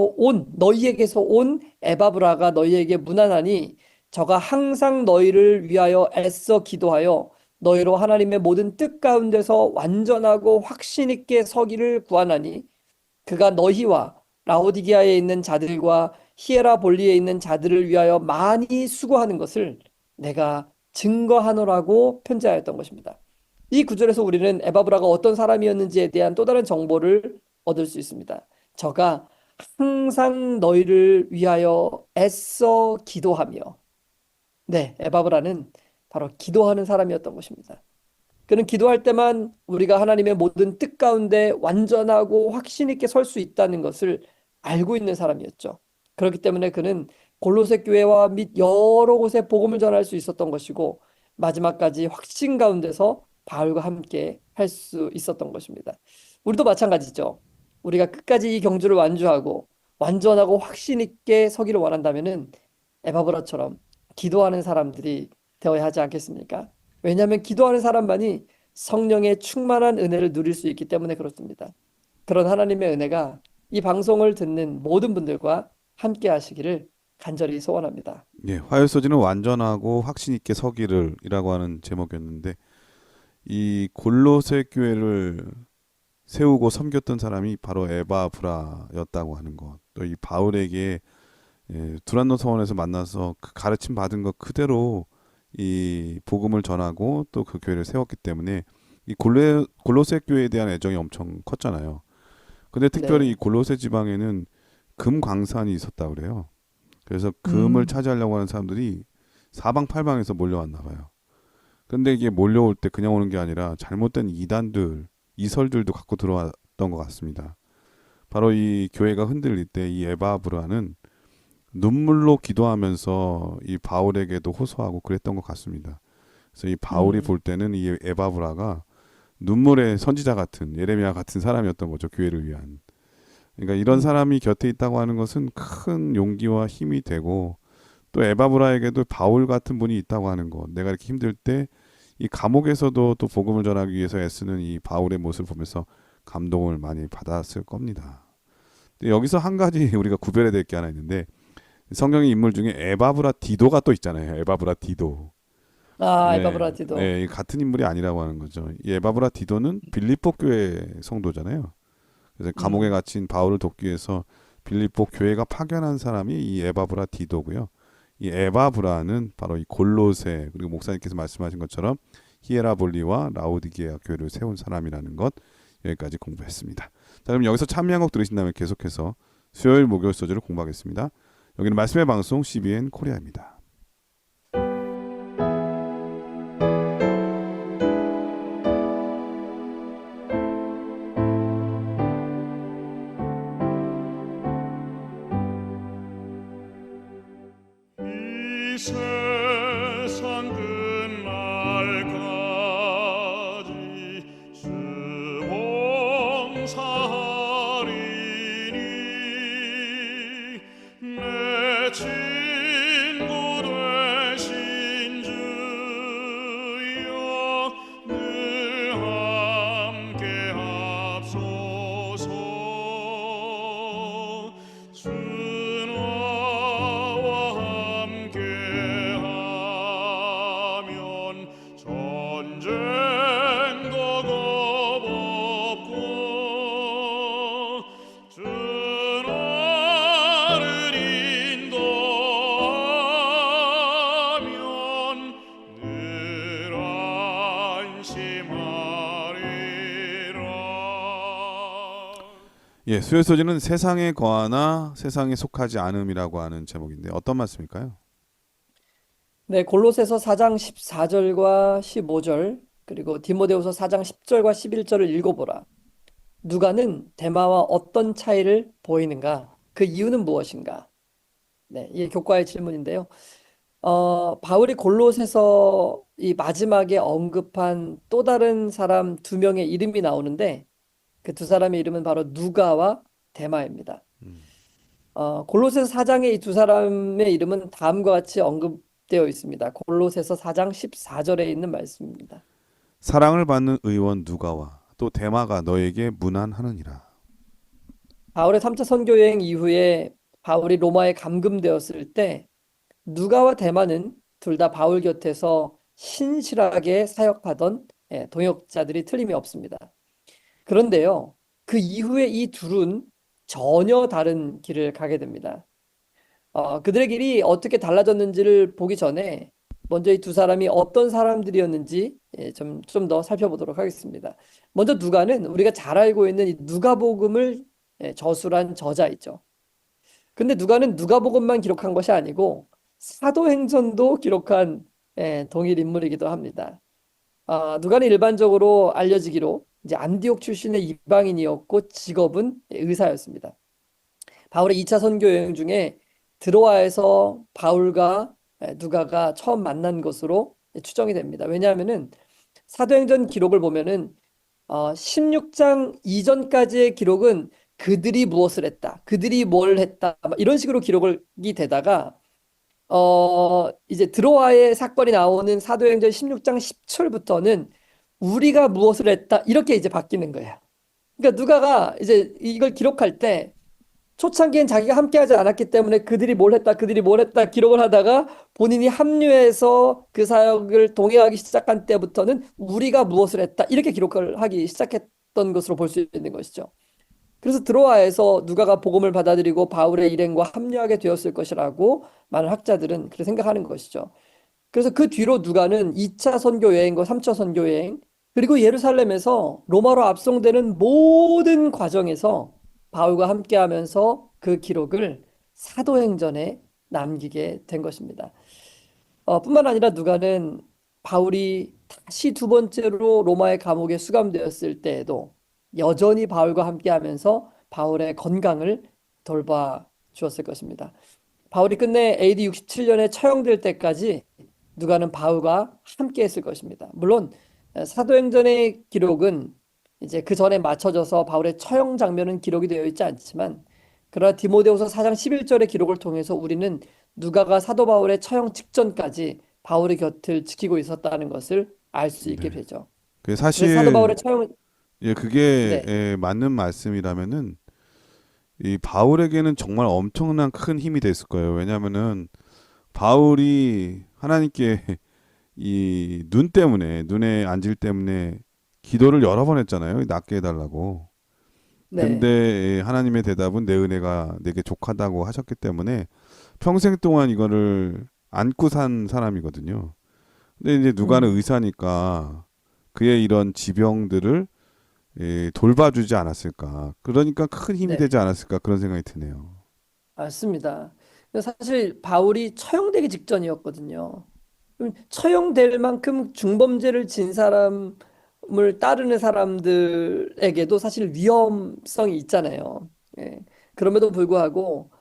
B: 온 에바브라가 너희에게 문안하니 저가 항상 너희를 위하여 애써 기도하여 너희로 하나님의 모든 뜻 가운데서 완전하고 확신 있게 서기를 구하나니 그가 너희와 라오디게아에 있는 자들과 히에라볼리에 있는 자들을 위하여 많이 수고하는 것을 내가 증거하노라고 편지하였던 것입니다. 이 구절에서 우리는 에바브라가 어떤 사람이었는지에 대한 또 다른 정보를 얻을 수 있습니다. 저가 항상 너희를 위하여 애써 기도하며, 네, 에바브라는 바로 기도하는 사람이었던 것입니다. 그는 기도할 때만 우리가 하나님의 모든 뜻 가운데 완전하고 확신 있게 설 수 있다는 것을 알고 있는 사람이었죠. 그렇기 때문에 그는 골로새 교회와 및 여러 곳에 복음을 전할 수 있었던 것이고 마지막까지 확신 가운데서 바울과 함께 할 수 있었던 것입니다. 우리도 마찬가지죠. 우리가 끝까지 이 경주를 완주하고 완전하고 확신 있게 서기를 원한다면은 에바브라처럼 기도하는 사람들이 되어야 하지 않겠습니까? 왜냐하면 기도하는 사람만이 성령의 충만한 은혜를 누릴 수 있기 때문에 그렇습니다. 그런 하나님의 은혜가 이 방송을 듣는 모든 분들과 함께 하시기를 간절히 소원합니다.
A: 예, 화요 소지는 완전하고 확신 있게 서기를이라고 하는 제목이었는데 이 골로새 교회를 세우고 섬겼던 사람이 바로 에바브라였다고 하는 것. 또 이 바울에게 두란노 서원에서 만나서 그 가르침 받은 것 그대로 이 복음을 전하고 또 그 교회를 세웠기 때문에 이 골로새 교회에 대한 애정이 엄청 컸잖아요. 근데 특별히
B: 네.
A: 이 골로새 지방에는 금 광산이 있었다 그래요. 그래서 금을
B: 음.
A: 차지하려고 하는 사람들이 사방팔방에서 몰려왔나 봐요. 근데 이게 몰려올 때 그냥 오는 게 아니라 잘못된 이설들도 갖고 들어왔던 것 같습니다. 바로 이 교회가 흔들릴 때 이 에바브라는 눈물로 기도하면서 이 바울에게도 호소하고 그랬던 것 같습니다. 그래서 이 바울이
B: 음.
A: 볼 때는 이 에바브라가 눈물의 선지자 같은 예레미야 같은 사람이었던 거죠. 교회를 위한. 그러니까 이런
B: 음,
A: 사람이 곁에 있다고 하는 것은 큰 용기와 힘이 되고 또 에바브라에게도 바울 같은 분이 있다고 하는 것. 내가 이렇게 힘들 때 이 감옥에서도 또 복음을 전하기 위해서 애쓰는 이 바울의 모습을 보면서 감동을 많이 받았을 겁니다. 근데 여기서 한 가지 우리가 구별해야 될 게 하나 있는데 성경의 인물 중에 에바브라 디도가 또 있잖아요. 에바브라 디도.
B: 아,
A: 네,
B: 에바브라티도.
A: 네, 같은 인물이 아니라고 하는 거죠. 이 에바브라 디도는 빌립보 교회 성도잖아요. 그래서 감옥에
B: 음,
A: 갇힌 바울을 돕기 위해서 빌립보 교회가 파견한 사람이 이 에바브라 디도고요. 이 에바브라는 바로 이 골로새 그리고 목사님께서 말씀하신 것처럼 히에라볼리와 라오디게아 교회를 세운 사람이라는 것 여기까지 공부했습니다. 자, 그럼 여기서 찬미한 곡 들으신 다음에 계속해서 수요일 목요일 소절을 공부하겠습니다. 여기는 말씀의 방송 CBN 코리아입니다.
C: 이 세상 끝날까지 수봉사하리니 내 친구 되신 주여 늘 함께 합소서 주 나와 함께하면 전쟁도 겁없고 주 나를 인도하면 늘 안심하리라.
A: 예, 수요일 소절은 세상에 거하나 세상에 속하지 않음이라고 하는 제목인데 어떤 말씀일까요?
B: 네, 골로새서 4장 14절과 15절, 그리고 디모데후서 4장 10절과 11절을 읽어보라. 누가는 데마와 어떤 차이를 보이는가? 그 이유는 무엇인가? 네, 이게 교과의 질문인데요. 바울이 골로새서 이 마지막에 언급한 또 다른 사람 두 명의 이름이 나오는데 그 두 사람의 이름은 바로 누가와 데마입니다.
A: 음.
B: 골로새서 4장의 이 두 사람의 이름은 다음과 같이 언급되어 있습니다. 골로새서 4장 14절에 있는 말씀입니다.
A: 사랑을 받는 의원 누가와 또 데마가 너에게 문안하느니라.
B: 바울의 3차 선교 여행 이후에 바울이 로마에 감금되었을 때 누가와 데마는 둘 다 바울 곁에서 신실하게 사역하던 동역자들이 틀림이 없습니다. 그런데요, 그 이후에 이 둘은 전혀 다른 길을 가게 됩니다. 그들의 길이 어떻게 달라졌는지를 보기 전에 먼저 이 두 사람이 어떤 사람들이었는지 좀 더 살펴보도록 하겠습니다. 먼저 누가는 우리가 잘 알고 있는 이 누가복음을 저술한 저자이죠. 근데 누가는 누가복음만 기록한 것이 아니고 사도행전도 기록한 동일 인물이기도 합니다. 누가는 일반적으로 알려지기로 이제 안디옥 출신의 이방인이었고 직업은 의사였습니다. 바울의 2차 선교 여행 중에 드로아에서 바울과 누가가 처음 만난 것으로 추정이 됩니다. 왜냐하면은 사도행전 기록을 보면은 16장 이전까지의 기록은 그들이 무엇을 했다, 그들이 뭘 했다, 막 이런 식으로 기록이 되다가 이제 드로아의 사건이 나오는 사도행전 16장 10절부터는 우리가 무엇을 했다 이렇게 이제 바뀌는 거예요. 그러니까 누가가 이제 이걸 기록할 때 초창기엔 자기가 함께하지 않았기 때문에 그들이 뭘 했다, 그들이 뭘 했다 기록을 하다가 본인이 합류해서 그 사역을 동행하기 시작한 때부터는 우리가 무엇을 했다 이렇게 기록을 하기 시작했던 것으로 볼 수 있는 것이죠. 그래서 드로아에서 누가가 복음을 받아들이고 바울의 일행과 합류하게 되었을 것이라고 많은 학자들은 그렇게 생각하는 것이죠. 그래서 그 뒤로 누가는 2차 선교 여행과 3차 선교 여행 그리고 예루살렘에서 로마로 압송되는 모든 과정에서 바울과 함께하면서 그 기록을 사도행전에 남기게 된 것입니다. 뿐만 아니라 누가는 바울이 다시 두 번째로 로마의 감옥에 수감되었을 때에도 여전히 바울과 함께하면서 바울의 건강을 돌봐 주었을 것입니다. 바울이 끝내 AD 67년에 처형될 때까지 누가는 바울과 함께 했을 것입니다. 물론 사도행전의 기록은 이제 그 전에 맞춰져서 바울의 처형 장면은 기록이 되어 있지 않지만, 그러나 디모데후서 4장 11절의 기록을 통해서 우리는 누가가 사도 바울의 처형 직전까지 바울의 곁을 지키고 있었다는 것을 알 수 있게
A: 네.
B: 되죠.
A: 그
B: 그래서 사도
A: 사실
B: 바울의 처형은,
A: 예, 그게
B: 네,
A: 맞는 말씀이라면은 이 바울에게는 정말 엄청난 큰 힘이 됐을 거예요. 왜냐하면은 바울이 하나님께 이 눈 때문에 눈의 안질 때문에 기도를 여러 번 했잖아요. 낫게 해달라고. 근데
B: 네,
A: 하나님의 대답은 내 은혜가 내게 족하다고 하셨기 때문에 평생 동안 이거를 안고 산 사람이거든요. 근데 이제 누가는
B: 음,
A: 의사니까 그의 이런 지병들을 돌봐주지 않았을까. 그러니까 큰 힘이
B: 네,
A: 되지 않았을까 그런 생각이 드네요.
B: 맞습니다. 사실 바울이 처형되기 직전이었거든요. 처형될 만큼 중범죄를 진 사람을 따르는 사람들에게도 사실 위험성이 있잖아요. 예. 그럼에도 불구하고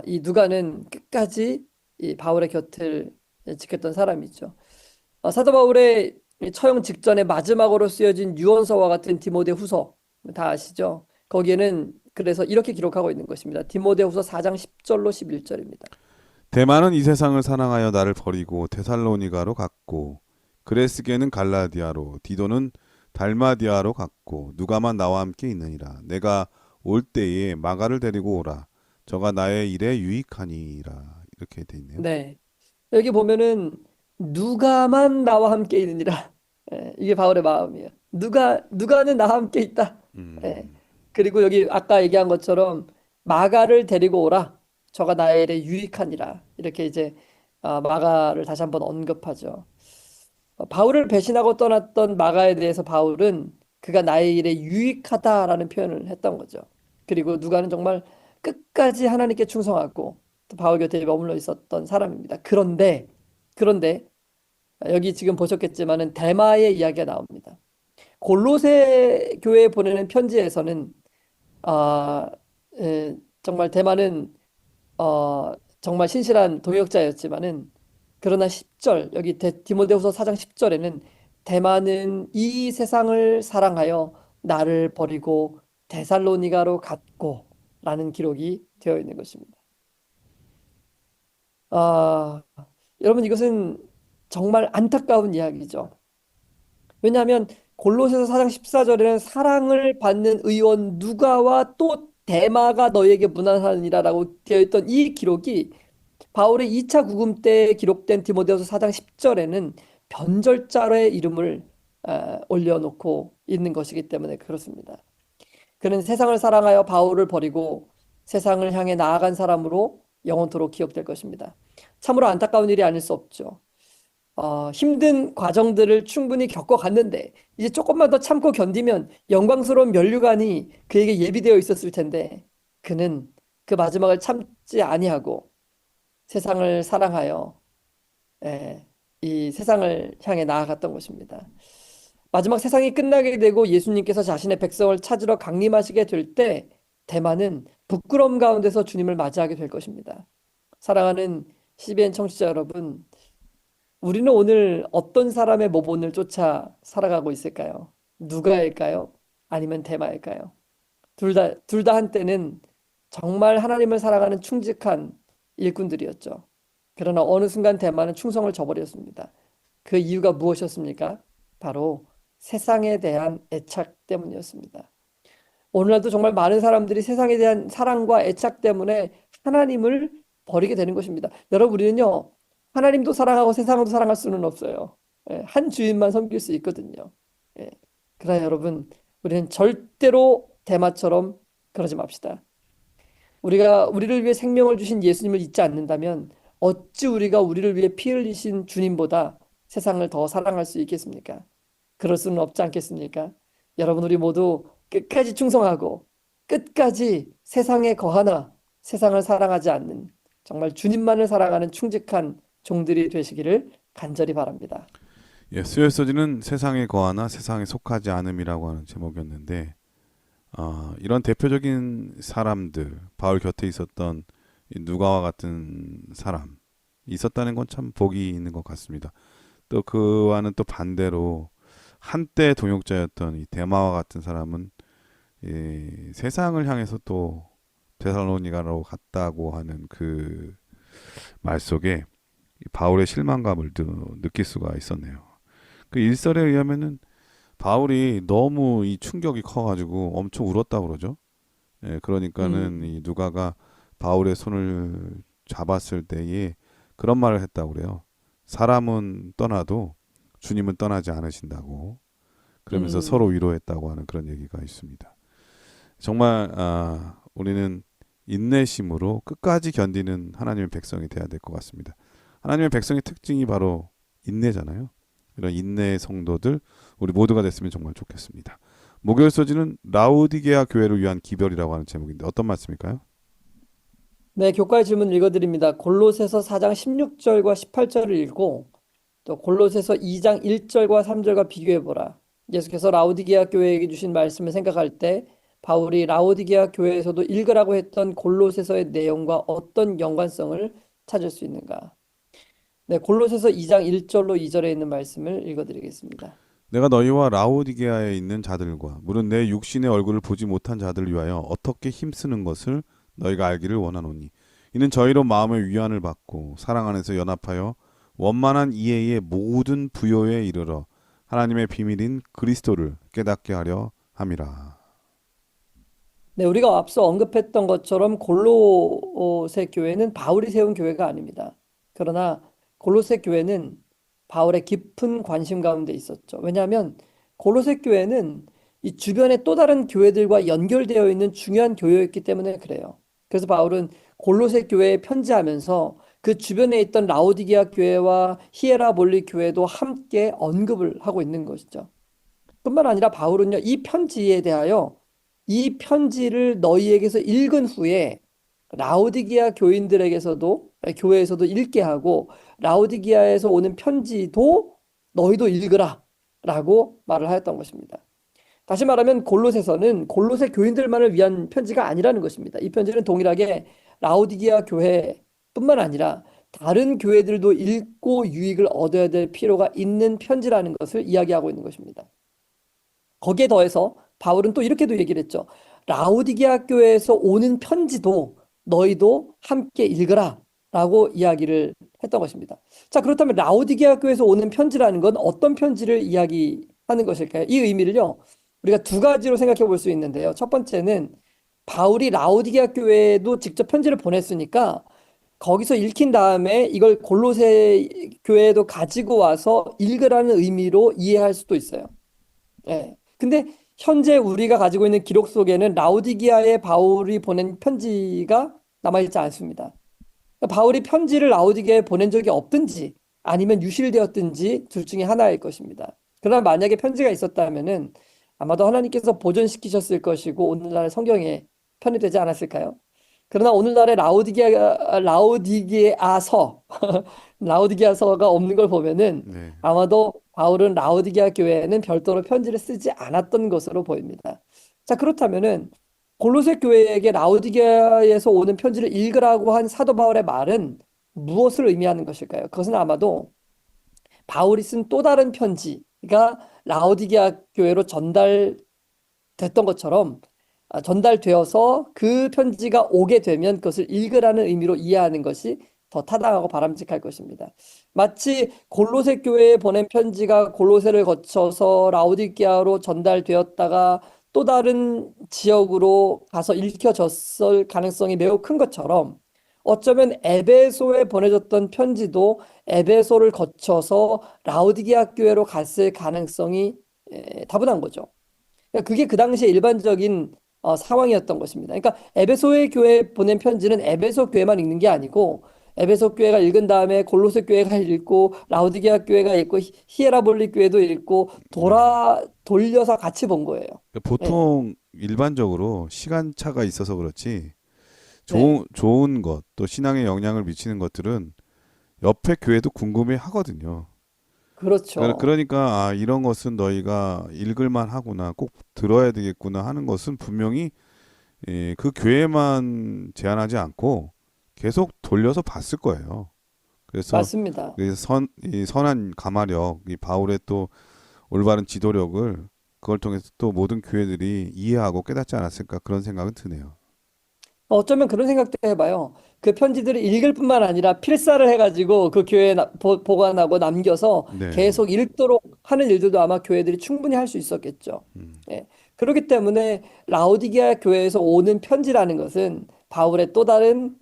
B: 이 누가는 끝까지 이 바울의 곁을 지켰던 사람이죠. 사도 바울의 이 처형 직전에 마지막으로 쓰여진 유언서와 같은 디모데후서 다 아시죠? 거기에는 그래서 이렇게 기록하고 있는 것입니다. 디모데후서 4장 10절로 11절입니다.
A: 대만은 이 세상을 사랑하여 나를 버리고 데살로니가로 갔고 그레스게는 갈라디아로 디도는 달마디아로 갔고 누가만 나와 함께 있느니라. 내가 올 때에 마가를 데리고 오라. 저가 나의 일에 유익하니라. 이렇게 돼 있네요.
B: 네. 여기 보면은 누가만 나와 함께 있느니라. 이게 바울의 마음이에요. 누가는 나와 함께 있다. 예.
A: 음,
B: 그리고 여기 아까 얘기한 것처럼 마가를 데리고 오라. 저가 나의 일에 유익하니라. 이렇게 이제 마가를 다시 한번 언급하죠. 바울을 배신하고 떠났던 마가에 대해서 바울은 그가 나의 일에 유익하다라는 표현을 했던 거죠. 그리고 누가는 정말 끝까지 하나님께 충성하고 또 바울 곁에 머물러 있었던 사람입니다. 그런데 여기 지금 보셨겠지만은 데마의 이야기가 나옵니다. 골로새 교회에 보내는 편지에서는 아, 정말 대마는 정말 신실한 동역자였지만은 그러나 10절 여기 디모데후서 4장 10절에는 대마는 이 세상을 사랑하여 나를 버리고 데살로니가로 갔고 라는 기록이 되어 있는 것입니다. 아, 여러분 이것은 정말 안타까운 이야기죠. 왜냐하면 골로새서 4장 14절에는 사랑을 받는 의원 누가와 또 대마가 너에게 무난하니라라고 되어 있던 이 기록이 바울의 2차 구금 때 기록된 디모데후서 4장 10절에는 변절자의 이름을 올려놓고 있는 것이기 때문에 그렇습니다. 그는 세상을 사랑하여 바울을 버리고 세상을 향해 나아간 사람으로 영원토록 기억될 것입니다. 참으로 안타까운 일이 아닐 수 없죠. 힘든 과정들을 충분히 겪어갔는데 이제 조금만 더 참고 견디면 영광스러운 면류관이 그에게 예비되어 있었을 텐데 그는 그 마지막을 참지 아니하고 세상을 사랑하여 예, 이 세상을 향해 나아갔던 것입니다. 마지막 세상이 끝나게 되고 예수님께서 자신의 백성을 찾으러 강림하시게 될 때 대만은 부끄러움 가운데서 주님을 맞이하게 될 것입니다. 사랑하는 CBN 청취자 여러분, 우리는 오늘 어떤 사람의 모본을 쫓아 살아가고 있을까요? 누가일까요? 아니면 대마일까요? 둘 다 한때는 정말 하나님을 사랑하는 충직한 일꾼들이었죠. 그러나 어느 순간 대마는 충성을 저버렸습니다. 그 이유가 무엇이었습니까? 바로 세상에 대한 애착 때문이었습니다. 오늘날도 정말 많은 사람들이 세상에 대한 사랑과 애착 때문에 하나님을 버리게 되는 것입니다. 여러분, 우리는요, 하나님도 사랑하고 세상도 사랑할 수는 없어요. 한 주인만 섬길 수 있거든요. 예. 그러나 여러분, 우리는 절대로 대마처럼 그러지 맙시다. 우리가 우리를 위해 생명을 주신 예수님을 잊지 않는다면 어찌 우리가 우리를 위해 피 흘리신 주님보다 세상을 더 사랑할 수 있겠습니까? 그럴 수는 없지 않겠습니까? 여러분 우리 모두 끝까지 충성하고 끝까지 세상에 거하나 세상을 사랑하지 않는 정말 주님만을 사랑하는 충직한 종들이 되시기를 간절히 바랍니다.
A: 예, 수요일 소지는 세상에 거하나 세상에 속하지 않음이라고 하는 제목이었는데 이런 대표적인 사람들 바울 곁에 있었던 이 누가와 같은 사람 있었다는 건 참 복이 있는 것 같습니다. 또 그와는 또 반대로 한때 동역자였던 이 데마와 같은 사람은 이 세상을 향해서 또 데살로니가로 갔다고 하는 그 말 속에 이 바울의 실망감을 느낄 수가 있었네요. 그 일설에 의하면은 바울이 너무 이 충격이 커가지고 엄청 울었다 그러죠. 예, 그러니까는 이 누가가 바울의 손을 잡았을 때에 그런 말을 했다고 그래요. 사람은 떠나도 주님은 떠나지 않으신다고. 그러면서 서로
B: 음,
A: 위로했다고 하는 그런 얘기가 있습니다. 정말 우리는 인내심으로 끝까지 견디는 하나님의 백성이 돼야 될 것 같습니다. 하나님의 백성의 특징이 바로 인내잖아요. 이런 인내의 성도들 우리 모두가 됐으면 정말 좋겠습니다. 목요일 소지는 라우디게아 교회를 위한 기별이라고 하는 제목인데 어떤 말씀일까요?
B: 네, 교과의 질문 읽어드립니다. 골로새서 4장 16절과 18절을 읽고 또 골로새서 2장 1절과 3절과 비교해 보라. 예수께서 라오디게아 교회에게 주신 말씀을 생각할 때 바울이 라오디게아 교회에서도 읽으라고 했던 골로새서의 내용과 어떤 연관성을 찾을 수 있는가? 네, 골로새서 2장 1절로 2절에 있는 말씀을 읽어드리겠습니다.
A: 내가 너희와 라오디게아에 있는 자들과 물은 내 육신의 얼굴을 보지 못한 자들을 위하여 어떻게 힘쓰는 것을 너희가 알기를 원하노니 이는 저희로 마음의 위안을 받고 사랑 안에서 연합하여 원만한 이해의 모든 부요에 이르러 하나님의 비밀인 그리스도를 깨닫게 하려 함이라.
B: 네, 우리가 앞서 언급했던 것처럼 골로새 교회는 바울이 세운 교회가 아닙니다. 그러나 골로새 교회는 바울의 깊은 관심 가운데 있었죠. 왜냐하면 골로새 교회는 이 주변의 또 다른 교회들과 연결되어 있는 중요한 교회였기 때문에 그래요. 그래서 바울은 골로새 교회에 편지하면서 그 주변에 있던 라오디게아 교회와 히에라볼리 교회도 함께 언급을 하고 있는 것이죠. 뿐만 아니라 바울은요, 이 편지에 대하여 이 편지를 너희에게서 읽은 후에 라오디게아 교인들에게서도 교회에서도 읽게 하고 라오디게아에서 오는 편지도 너희도 읽으라 라고 말을 하였던 것입니다. 다시 말하면 골로새서는 골로새 교인들만을 위한 편지가 아니라는 것입니다. 이 편지는 동일하게 라오디게아 교회뿐만 아니라 다른 교회들도 읽고 유익을 얻어야 될 필요가 있는 편지라는 것을 이야기하고 있는 것입니다. 거기에 더해서 바울은 또 이렇게도 얘기를 했죠. 라오디게아 교회에서 오는 편지도 너희도 함께 읽으라 라고 이야기를 했던 것입니다. 자, 그렇다면 라오디게아 교회에서 오는 편지라는 건 어떤 편지를 이야기하는 것일까요? 이 의미를요, 우리가 두 가지로 생각해 볼 수 있는데요. 첫 번째는 바울이 라오디게아 교회에도 직접 편지를 보냈으니까 거기서 읽힌 다음에 이걸 골로새 교회에도 가지고 와서 읽으라는 의미로 이해할 수도 있어요. 예. 근데 현재 우리가 가지고 있는 기록 속에는 라오디게아에 바울이 보낸 편지가 남아있지 않습니다. 그러니까 바울이 편지를 라오디게아에 보낸 적이 없든지 아니면 유실되었든지 둘 중에 하나일 것입니다. 그러나 만약에 편지가 있었다면은 아마도 하나님께서 보존시키셨을 것이고 오늘날 성경에 편입되지 않았을까요? 그러나 오늘날의 라오디게아서 라오디게아서가 없는 걸 보면은
A: 네.
B: 아마도 바울은 라오디게아 교회에는 별도로 편지를 쓰지 않았던 것으로 보입니다. 자, 그렇다면은 골로새 교회에게 라오디게아에서 오는 편지를 읽으라고 한 사도 바울의 말은 무엇을 의미하는 것일까요? 그것은 아마도 바울이 쓴 또 다른 편지가 라오디게아 교회로 전달됐던 것처럼 전달되어서 그 편지가 오게 되면 그것을 읽으라는 의미로 이해하는 것이 더 타당하고 바람직할 것입니다. 마치 골로새 교회에 보낸 편지가 골로새를 거쳐서 라오디게아로 전달되었다가 또 다른 지역으로 가서 읽혀졌을 가능성이 매우 큰 것처럼 어쩌면 에베소에 보내졌던 편지도 에베소를 거쳐서 라오디게아 교회로 갔을 가능성이 다분한 거죠. 그러니까 그게 그 당시에 일반적인 상황이었던 것입니다. 그러니까 에베소의 교회에 보낸 편지는 에베소 교회만 읽는 게 아니고 에베소 교회가 읽은 다음에 골로새 교회가 읽고 라오디게아 교회가 읽고 히에라볼리 교회도 읽고
A: 네.
B: 돌려서 같이 본 거예요.
A: 그러니까
B: 네,
A: 보통 일반적으로 시간차가 있어서 그렇지
B: 네,
A: 좋은 것, 또 신앙에 영향을 미치는 것들은 옆에 교회도 궁금해 하거든요.
B: 그렇죠.
A: 그러니까 이런 것은 너희가 읽을만 하구나, 꼭 들어야 되겠구나 하는 것은 분명히 그 교회만 제한하지 않고 계속 돌려서 봤을 거예요. 그래서
B: 맞습니다.
A: 이 선한 가마력, 이 바울의 또 올바른 지도력을 그걸 통해서 또 모든 교회들이 이해하고 깨닫지 않았을까 그런 생각은 드네요.
B: 어쩌면 그런 생각도 해봐요. 그 편지들을 읽을 뿐만 아니라 필사를 해가지고 그 교회에 보관하고 남겨서
A: 네.
B: 계속 읽도록 하는 일들도 아마 교회들이 충분히 할 수 있었겠죠.
A: 음.
B: 예. 그렇기 때문에 라오디게아 교회에서 오는 편지라는 것은 바울의 또 다른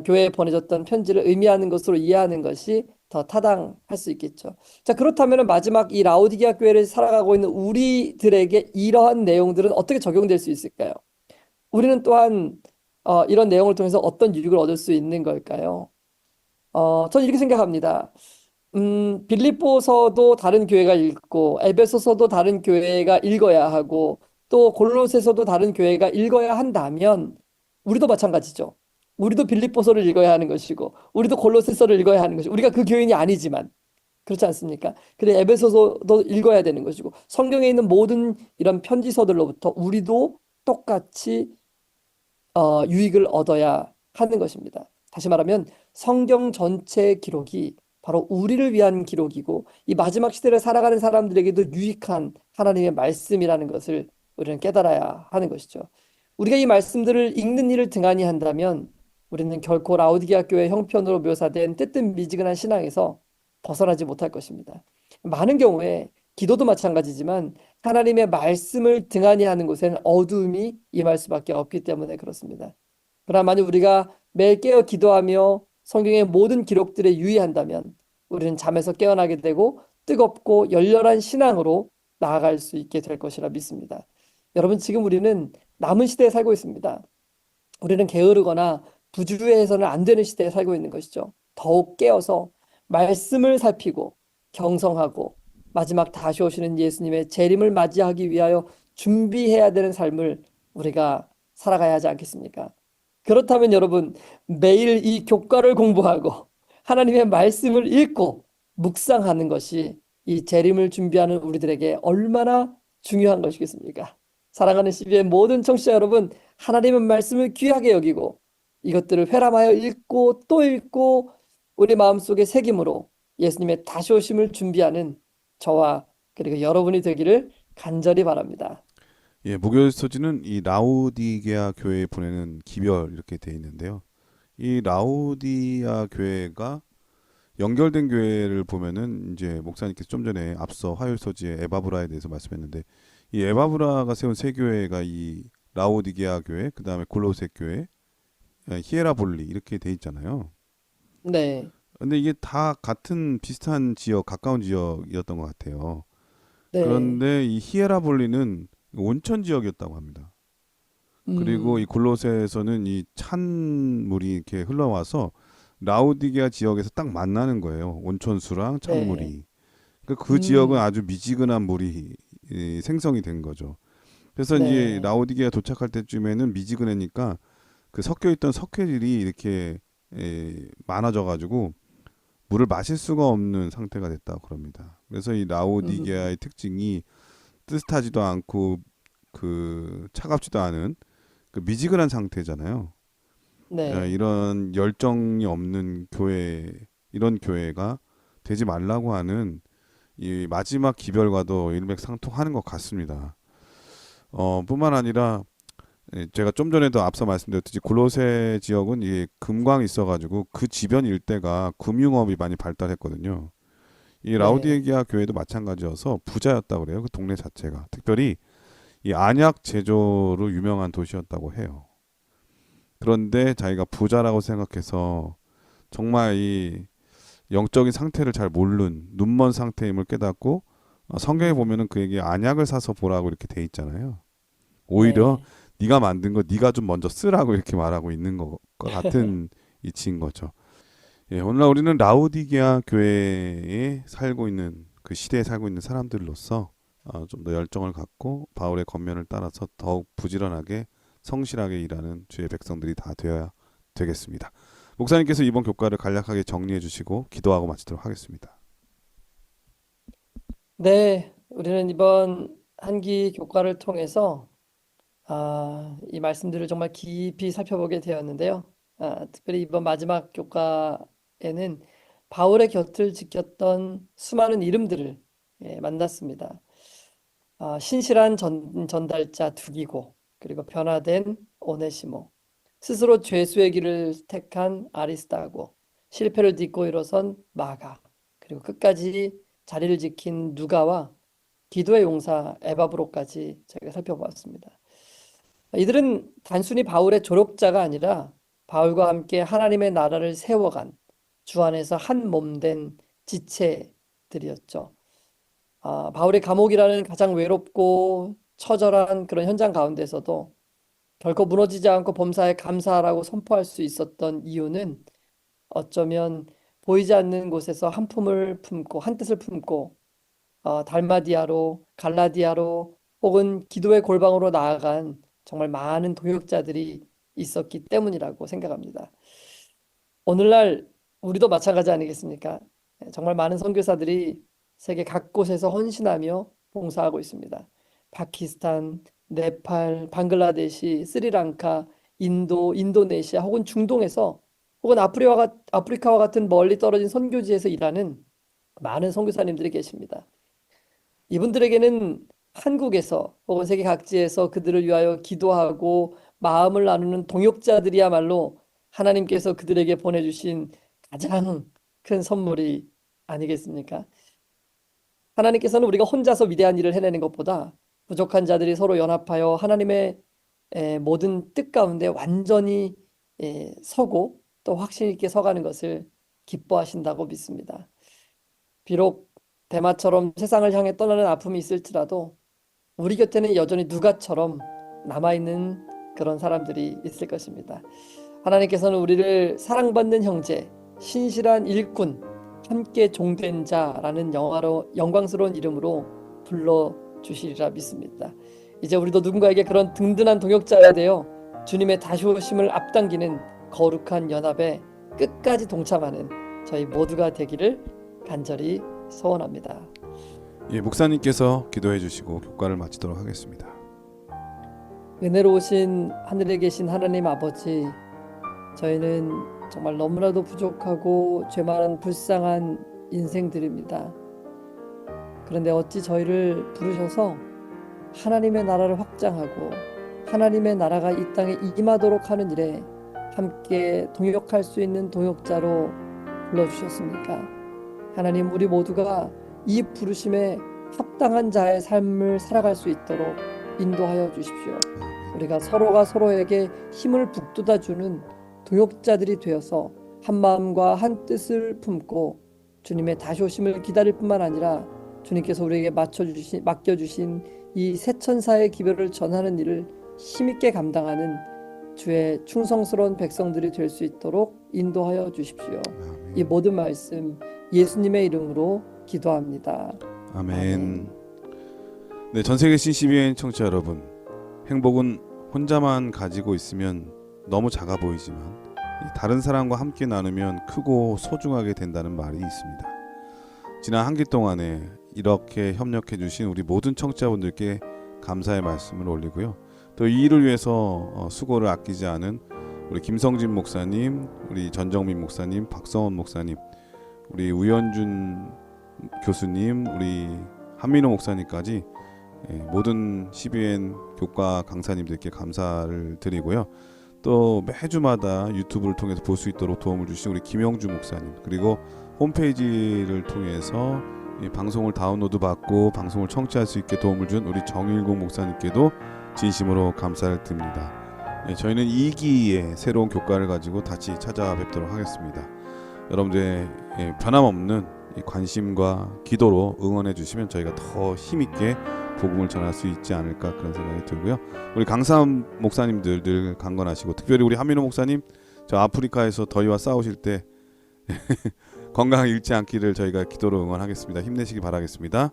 B: 교회에 보내졌던 편지를 의미하는 것으로 이해하는 것이 더 타당할 수 있겠죠. 자, 그렇다면 마지막 이 라오디게아 교회를 살아가고 있는 우리들에게 이러한 내용들은 어떻게 적용될 수 있을까요? 우리는 또한 이런 내용을 통해서 어떤 유익을 얻을 수 있는 걸까요? 저는 이렇게 생각합니다. 빌립보서도 다른 교회가 읽고 에베소서도 다른 교회가 읽어야 하고 또 골로새서도 다른 교회가 읽어야 한다면 우리도 마찬가지죠. 우리도 빌립보서를 읽어야 하는 것이고 우리도 골로새서를 읽어야 하는 것이고 우리가 그 교인이 아니지만 그렇지 않습니까? 근데 에베소서도 읽어야 되는 것이고 성경에 있는 모든 이런 편지서들로부터 우리도 똑같이 유익을 얻어야 하는 것입니다. 다시 말하면 성경 전체 기록이 바로 우리를 위한 기록이고 이 마지막 시대를 살아가는 사람들에게도 유익한 하나님의 말씀이라는 것을 우리는 깨달아야 하는 것이죠. 우리가 이 말씀들을 읽는 일을 등한히 한다면 우리는 결코 라오디게아 교회 형편으로 묘사된 뜨뜻미지근한 신앙에서 벗어나지 못할 것입니다. 많은 경우에 기도도 마찬가지지만 하나님의 말씀을 등한히 하는 곳에는 어두움이 임할 수밖에 없기 때문에 그렇습니다. 그러나 만약 우리가 매일 깨어 기도하며 성경의 모든 기록들에 유의한다면 우리는 잠에서 깨어나게 되고 뜨겁고 열렬한 신앙으로 나아갈 수 있게 될 것이라 믿습니다. 여러분, 지금 우리는 남은 시대에 살고 있습니다. 우리는 게으르거나 부주의해서는 안 되는 시대에 살고 있는 것이죠. 더욱 깨어서 말씀을 살피고 경성하고 마지막 다시 오시는 예수님의 재림을 맞이하기 위하여 준비해야 되는 삶을 우리가 살아가야 하지 않겠습니까? 그렇다면 여러분, 매일 이 교과를 공부하고 하나님의 말씀을 읽고 묵상하는 것이 이 재림을 준비하는 우리들에게 얼마나 중요한 것이겠습니까? 사랑하는 CB의 모든 청취자 여러분, 하나님의 말씀을 귀하게 여기고 이것들을 회람하여 읽고 또 읽고 우리 마음속에 새김으로 예수님의 다시 오심을 준비하는 저와 그리고 여러분이 되기를 간절히 바랍니다.
A: 예, 목요일 소지는 이 라오디게아 교회에 보내는 기별 이렇게 돼 있는데요. 이 라오디아 교회가 연결된 교회를 보면은 이제 목사님께서 좀 전에 앞서 화요일 소지의 에바브라에 대해서 말씀했는데 이 에바브라가 세운 세 교회가 이 라오디게아 교회, 그다음에 골로새 교회, 히에라볼리 이렇게 돼 있잖아요.
B: 네,
A: 근데 이게 다 같은 비슷한 지역, 가까운 지역이었던 것 같아요.
B: 네,
A: 그런데 이 히에라볼리는 온천 지역이었다고 합니다. 그리고 이
B: 음,
A: 골로새에서는 이 찬 물이 이렇게 흘러와서 라오디게아 지역에서 딱 만나는 거예요. 온천수랑
B: 네,
A: 찬물이. 그 지역은
B: 음,
A: 아주 미지근한 물이 생성이 된 거죠. 그래서 이제
B: 네,
A: 라오디게아 도착할 때쯤에는 미지근하니까 그 섞여 있던 석회들이 이렇게 많아져 가지고 물을 마실 수가 없는 상태가 됐다고 그럽니다. 그래서 이
B: 음,
A: 라오디게아의 특징이 뜨뜻하지도 않고 그 차갑지도 않은 그 미지근한 상태잖아요.
B: 네,
A: 이런 열정이 없는 교회, 이런 교회가 되지 말라고 하는 이 마지막 기별과도 일맥상통하는 것 같습니다. 뿐만 아니라 제가 좀 전에도 앞서 말씀드렸듯이 골로새 지역은 이 금광이 있어가지고 그 지변 일대가 금융업이 많이 발달했거든요. 이
B: 네,
A: 라우디게아 교회도 마찬가지여서 부자였다고 그래요. 그 동네 자체가 특별히 이 안약 제조로 유명한 도시였다고 해요. 그런데 자기가 부자라고 생각해서 정말 이 영적인 상태를 잘 모르는 눈먼 상태임을 깨닫고 성경에
B: 음,
A: 보면은 그에게 안약을 사서 보라고 이렇게 돼 있잖아요. 오히려
B: 네,
A: 네가 만든 거 네가 좀 먼저 쓰라고 이렇게 말하고 있는 것과 같은 이치인 거죠. 예, 오늘날 우리는 라우디게아 교회에 살고 있는 그 시대에 살고 있는 사람들로서 좀 더 열정을 갖고 바울의 겉면을 따라서 더욱 부지런하게 성실하게 일하는 주의 백성들이 다 되어야 되겠습니다. 목사님께서 이번 교과를 간략하게 정리해 주시고 기도하고 마치도록 하겠습니다.
B: 네. 우리는 이번 한기 교과를 통해서 이 말씀들을 정말 깊이 살펴보게 되었는데요. 특별히 이번 마지막 교과에는 바울의 곁을 지켰던 수많은 이름들을 만났습니다. 신실한 전달자 두기고, 그리고 변화된 오네시모, 스스로 죄수의 길을 택한 아리스타고, 실패를 딛고 일어선 마가, 그리고 끝까지 자리를 지킨 누가와 기도의 용사 에바브로까지 저희가 살펴보았습니다. 이들은 단순히 바울의 조력자가 아니라 바울과 함께 하나님의 나라를 세워간 주 안에서 한 몸 된 지체들이었죠. 바울의 감옥이라는 가장 외롭고 처절한 그런 현장 가운데서도 결코 무너지지 않고 범사에 감사하라고 선포할 수 있었던 이유는 어쩌면 보이지 않는 곳에서 한 품을 품고 한 뜻을 품고 달마디아로 갈라디아로 혹은 기도의 골방으로 나아간 정말 많은 동역자들이 있었기 때문이라고 생각합니다. 오늘날 우리도 마찬가지 아니겠습니까? 정말 많은 선교사들이 세계 각곳에서 헌신하며 봉사하고 있습니다. 파키스탄, 네팔, 방글라데시, 스리랑카, 인도, 인도네시아 혹은 중동에서 혹은 아프리카와 같은 멀리 떨어진 선교지에서 일하는 많은 선교사님들이 계십니다. 이분들에게는 한국에서 혹은 세계 각지에서 그들을 위하여 기도하고 마음을 나누는 동역자들이야말로 하나님께서 그들에게 보내주신 가장 큰 선물이 아니겠습니까? 하나님께서는 우리가 혼자서 위대한 일을 해내는 것보다 부족한 자들이 서로 연합하여 하나님의 모든 뜻 가운데 완전히 서고 또 확신 있게 서가는 것을 기뻐하신다고 믿습니다. 비록 대마처럼 세상을 향해 떠나는 아픔이 있을지라도 우리 곁에는 여전히 누가처럼 남아있는 그런 사람들이 있을 것입니다. 하나님께서는 우리를 사랑받는 형제, 신실한 일꾼, 함께 종된 자라는 영광스러운 이름으로 불러주시리라 믿습니다. 이제 우리도 누군가에게 그런 든든한 동역자가 되어 주님의 다시 오심을 앞당기는 거룩한 연합에 끝까지 동참하는 저희 모두가 되기를 간절히 소원합니다.
A: 예, 목사님께서 기도해 주시고 교과를 마치도록 하겠습니다.
B: 은혜로우신 하늘에 계신 하나님 아버지, 저희는 정말 너무나도 부족하고 죄 많은 불쌍한 인생들입니다. 그런데 어찌 저희를 부르셔서 하나님의 나라를 확장하고 하나님의 나라가 이 땅에 임하도록 하는 일에 함께 동역할 수 있는 동역자로 불러주셨습니까? 하나님, 우리 모두가 이 부르심에 합당한 자의 삶을 살아갈 수 있도록 인도하여 주십시오. 우리가 서로가 서로에게 힘을 북돋아주는 동역자들이 되어서 한 마음과 한 뜻을 품고 주님의 다시 오심을 기다릴 뿐만 아니라 주님께서 우리에게 맡겨주신 이 새천사의 기별을 전하는 일을 힘있게 감당하는 주의 충성스러운 백성들이 될 수 있도록 인도하여 주십시오. 이 모든 말씀 예수님의 이름으로 기도합니다.
A: 아멘. 네, 전 세계 CCBN 청취자 여러분, 행복은 혼자만 가지고 있으면 너무 작아 보이지만 다른 사람과 함께 나누면 크고 소중하게 된다는 말이 있습니다. 지난 한 기 동안에 이렇게 협력해 주신 우리 모든 청취자분들께 감사의 말씀을 올리고요. 또 이 일을 위해서 수고를 아끼지 않은 우리 김성진 목사님, 우리 전정민 목사님, 박성원 목사님, 우리 우현준 교수님, 우리 한민호 목사님까지 모든 CBN 교과 강사님들께 감사를 드리고요. 또 매주마다 유튜브를 통해서 볼 수 있도록 도움을 주신 우리 김영주 목사님, 그리고 홈페이지를 통해서 이 방송을 다운로드 받고 방송을 청취할 수 있게 도움을 준 우리 정일공 목사님께도 진심으로 감사를 드립니다. 저희는 2기의 새로운 교과를 가지고 다시 찾아뵙도록 하겠습니다. 여러분들의 변함없는 관심과 기도로 응원해 주시면 저희가 더 힘있게 복음을 전할 수 있지 않을까 그런 생각이 들고요. 우리 강사 목사님들 늘 강건하시고, 특별히 우리 한민호 목사님, 저 아프리카에서 더위와 싸우실 때 건강 잃지 않기를 저희가 기도로 응원하겠습니다. 힘내시기 바라겠습니다.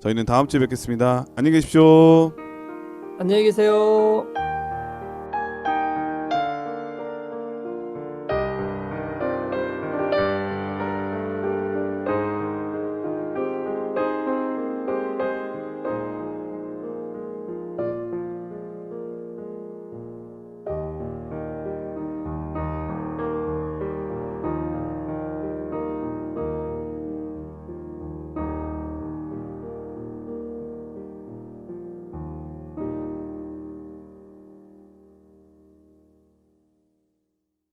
A: 저희는 다음 주에 뵙겠습니다. 안녕히 계십시오.
B: 안녕히 계세요.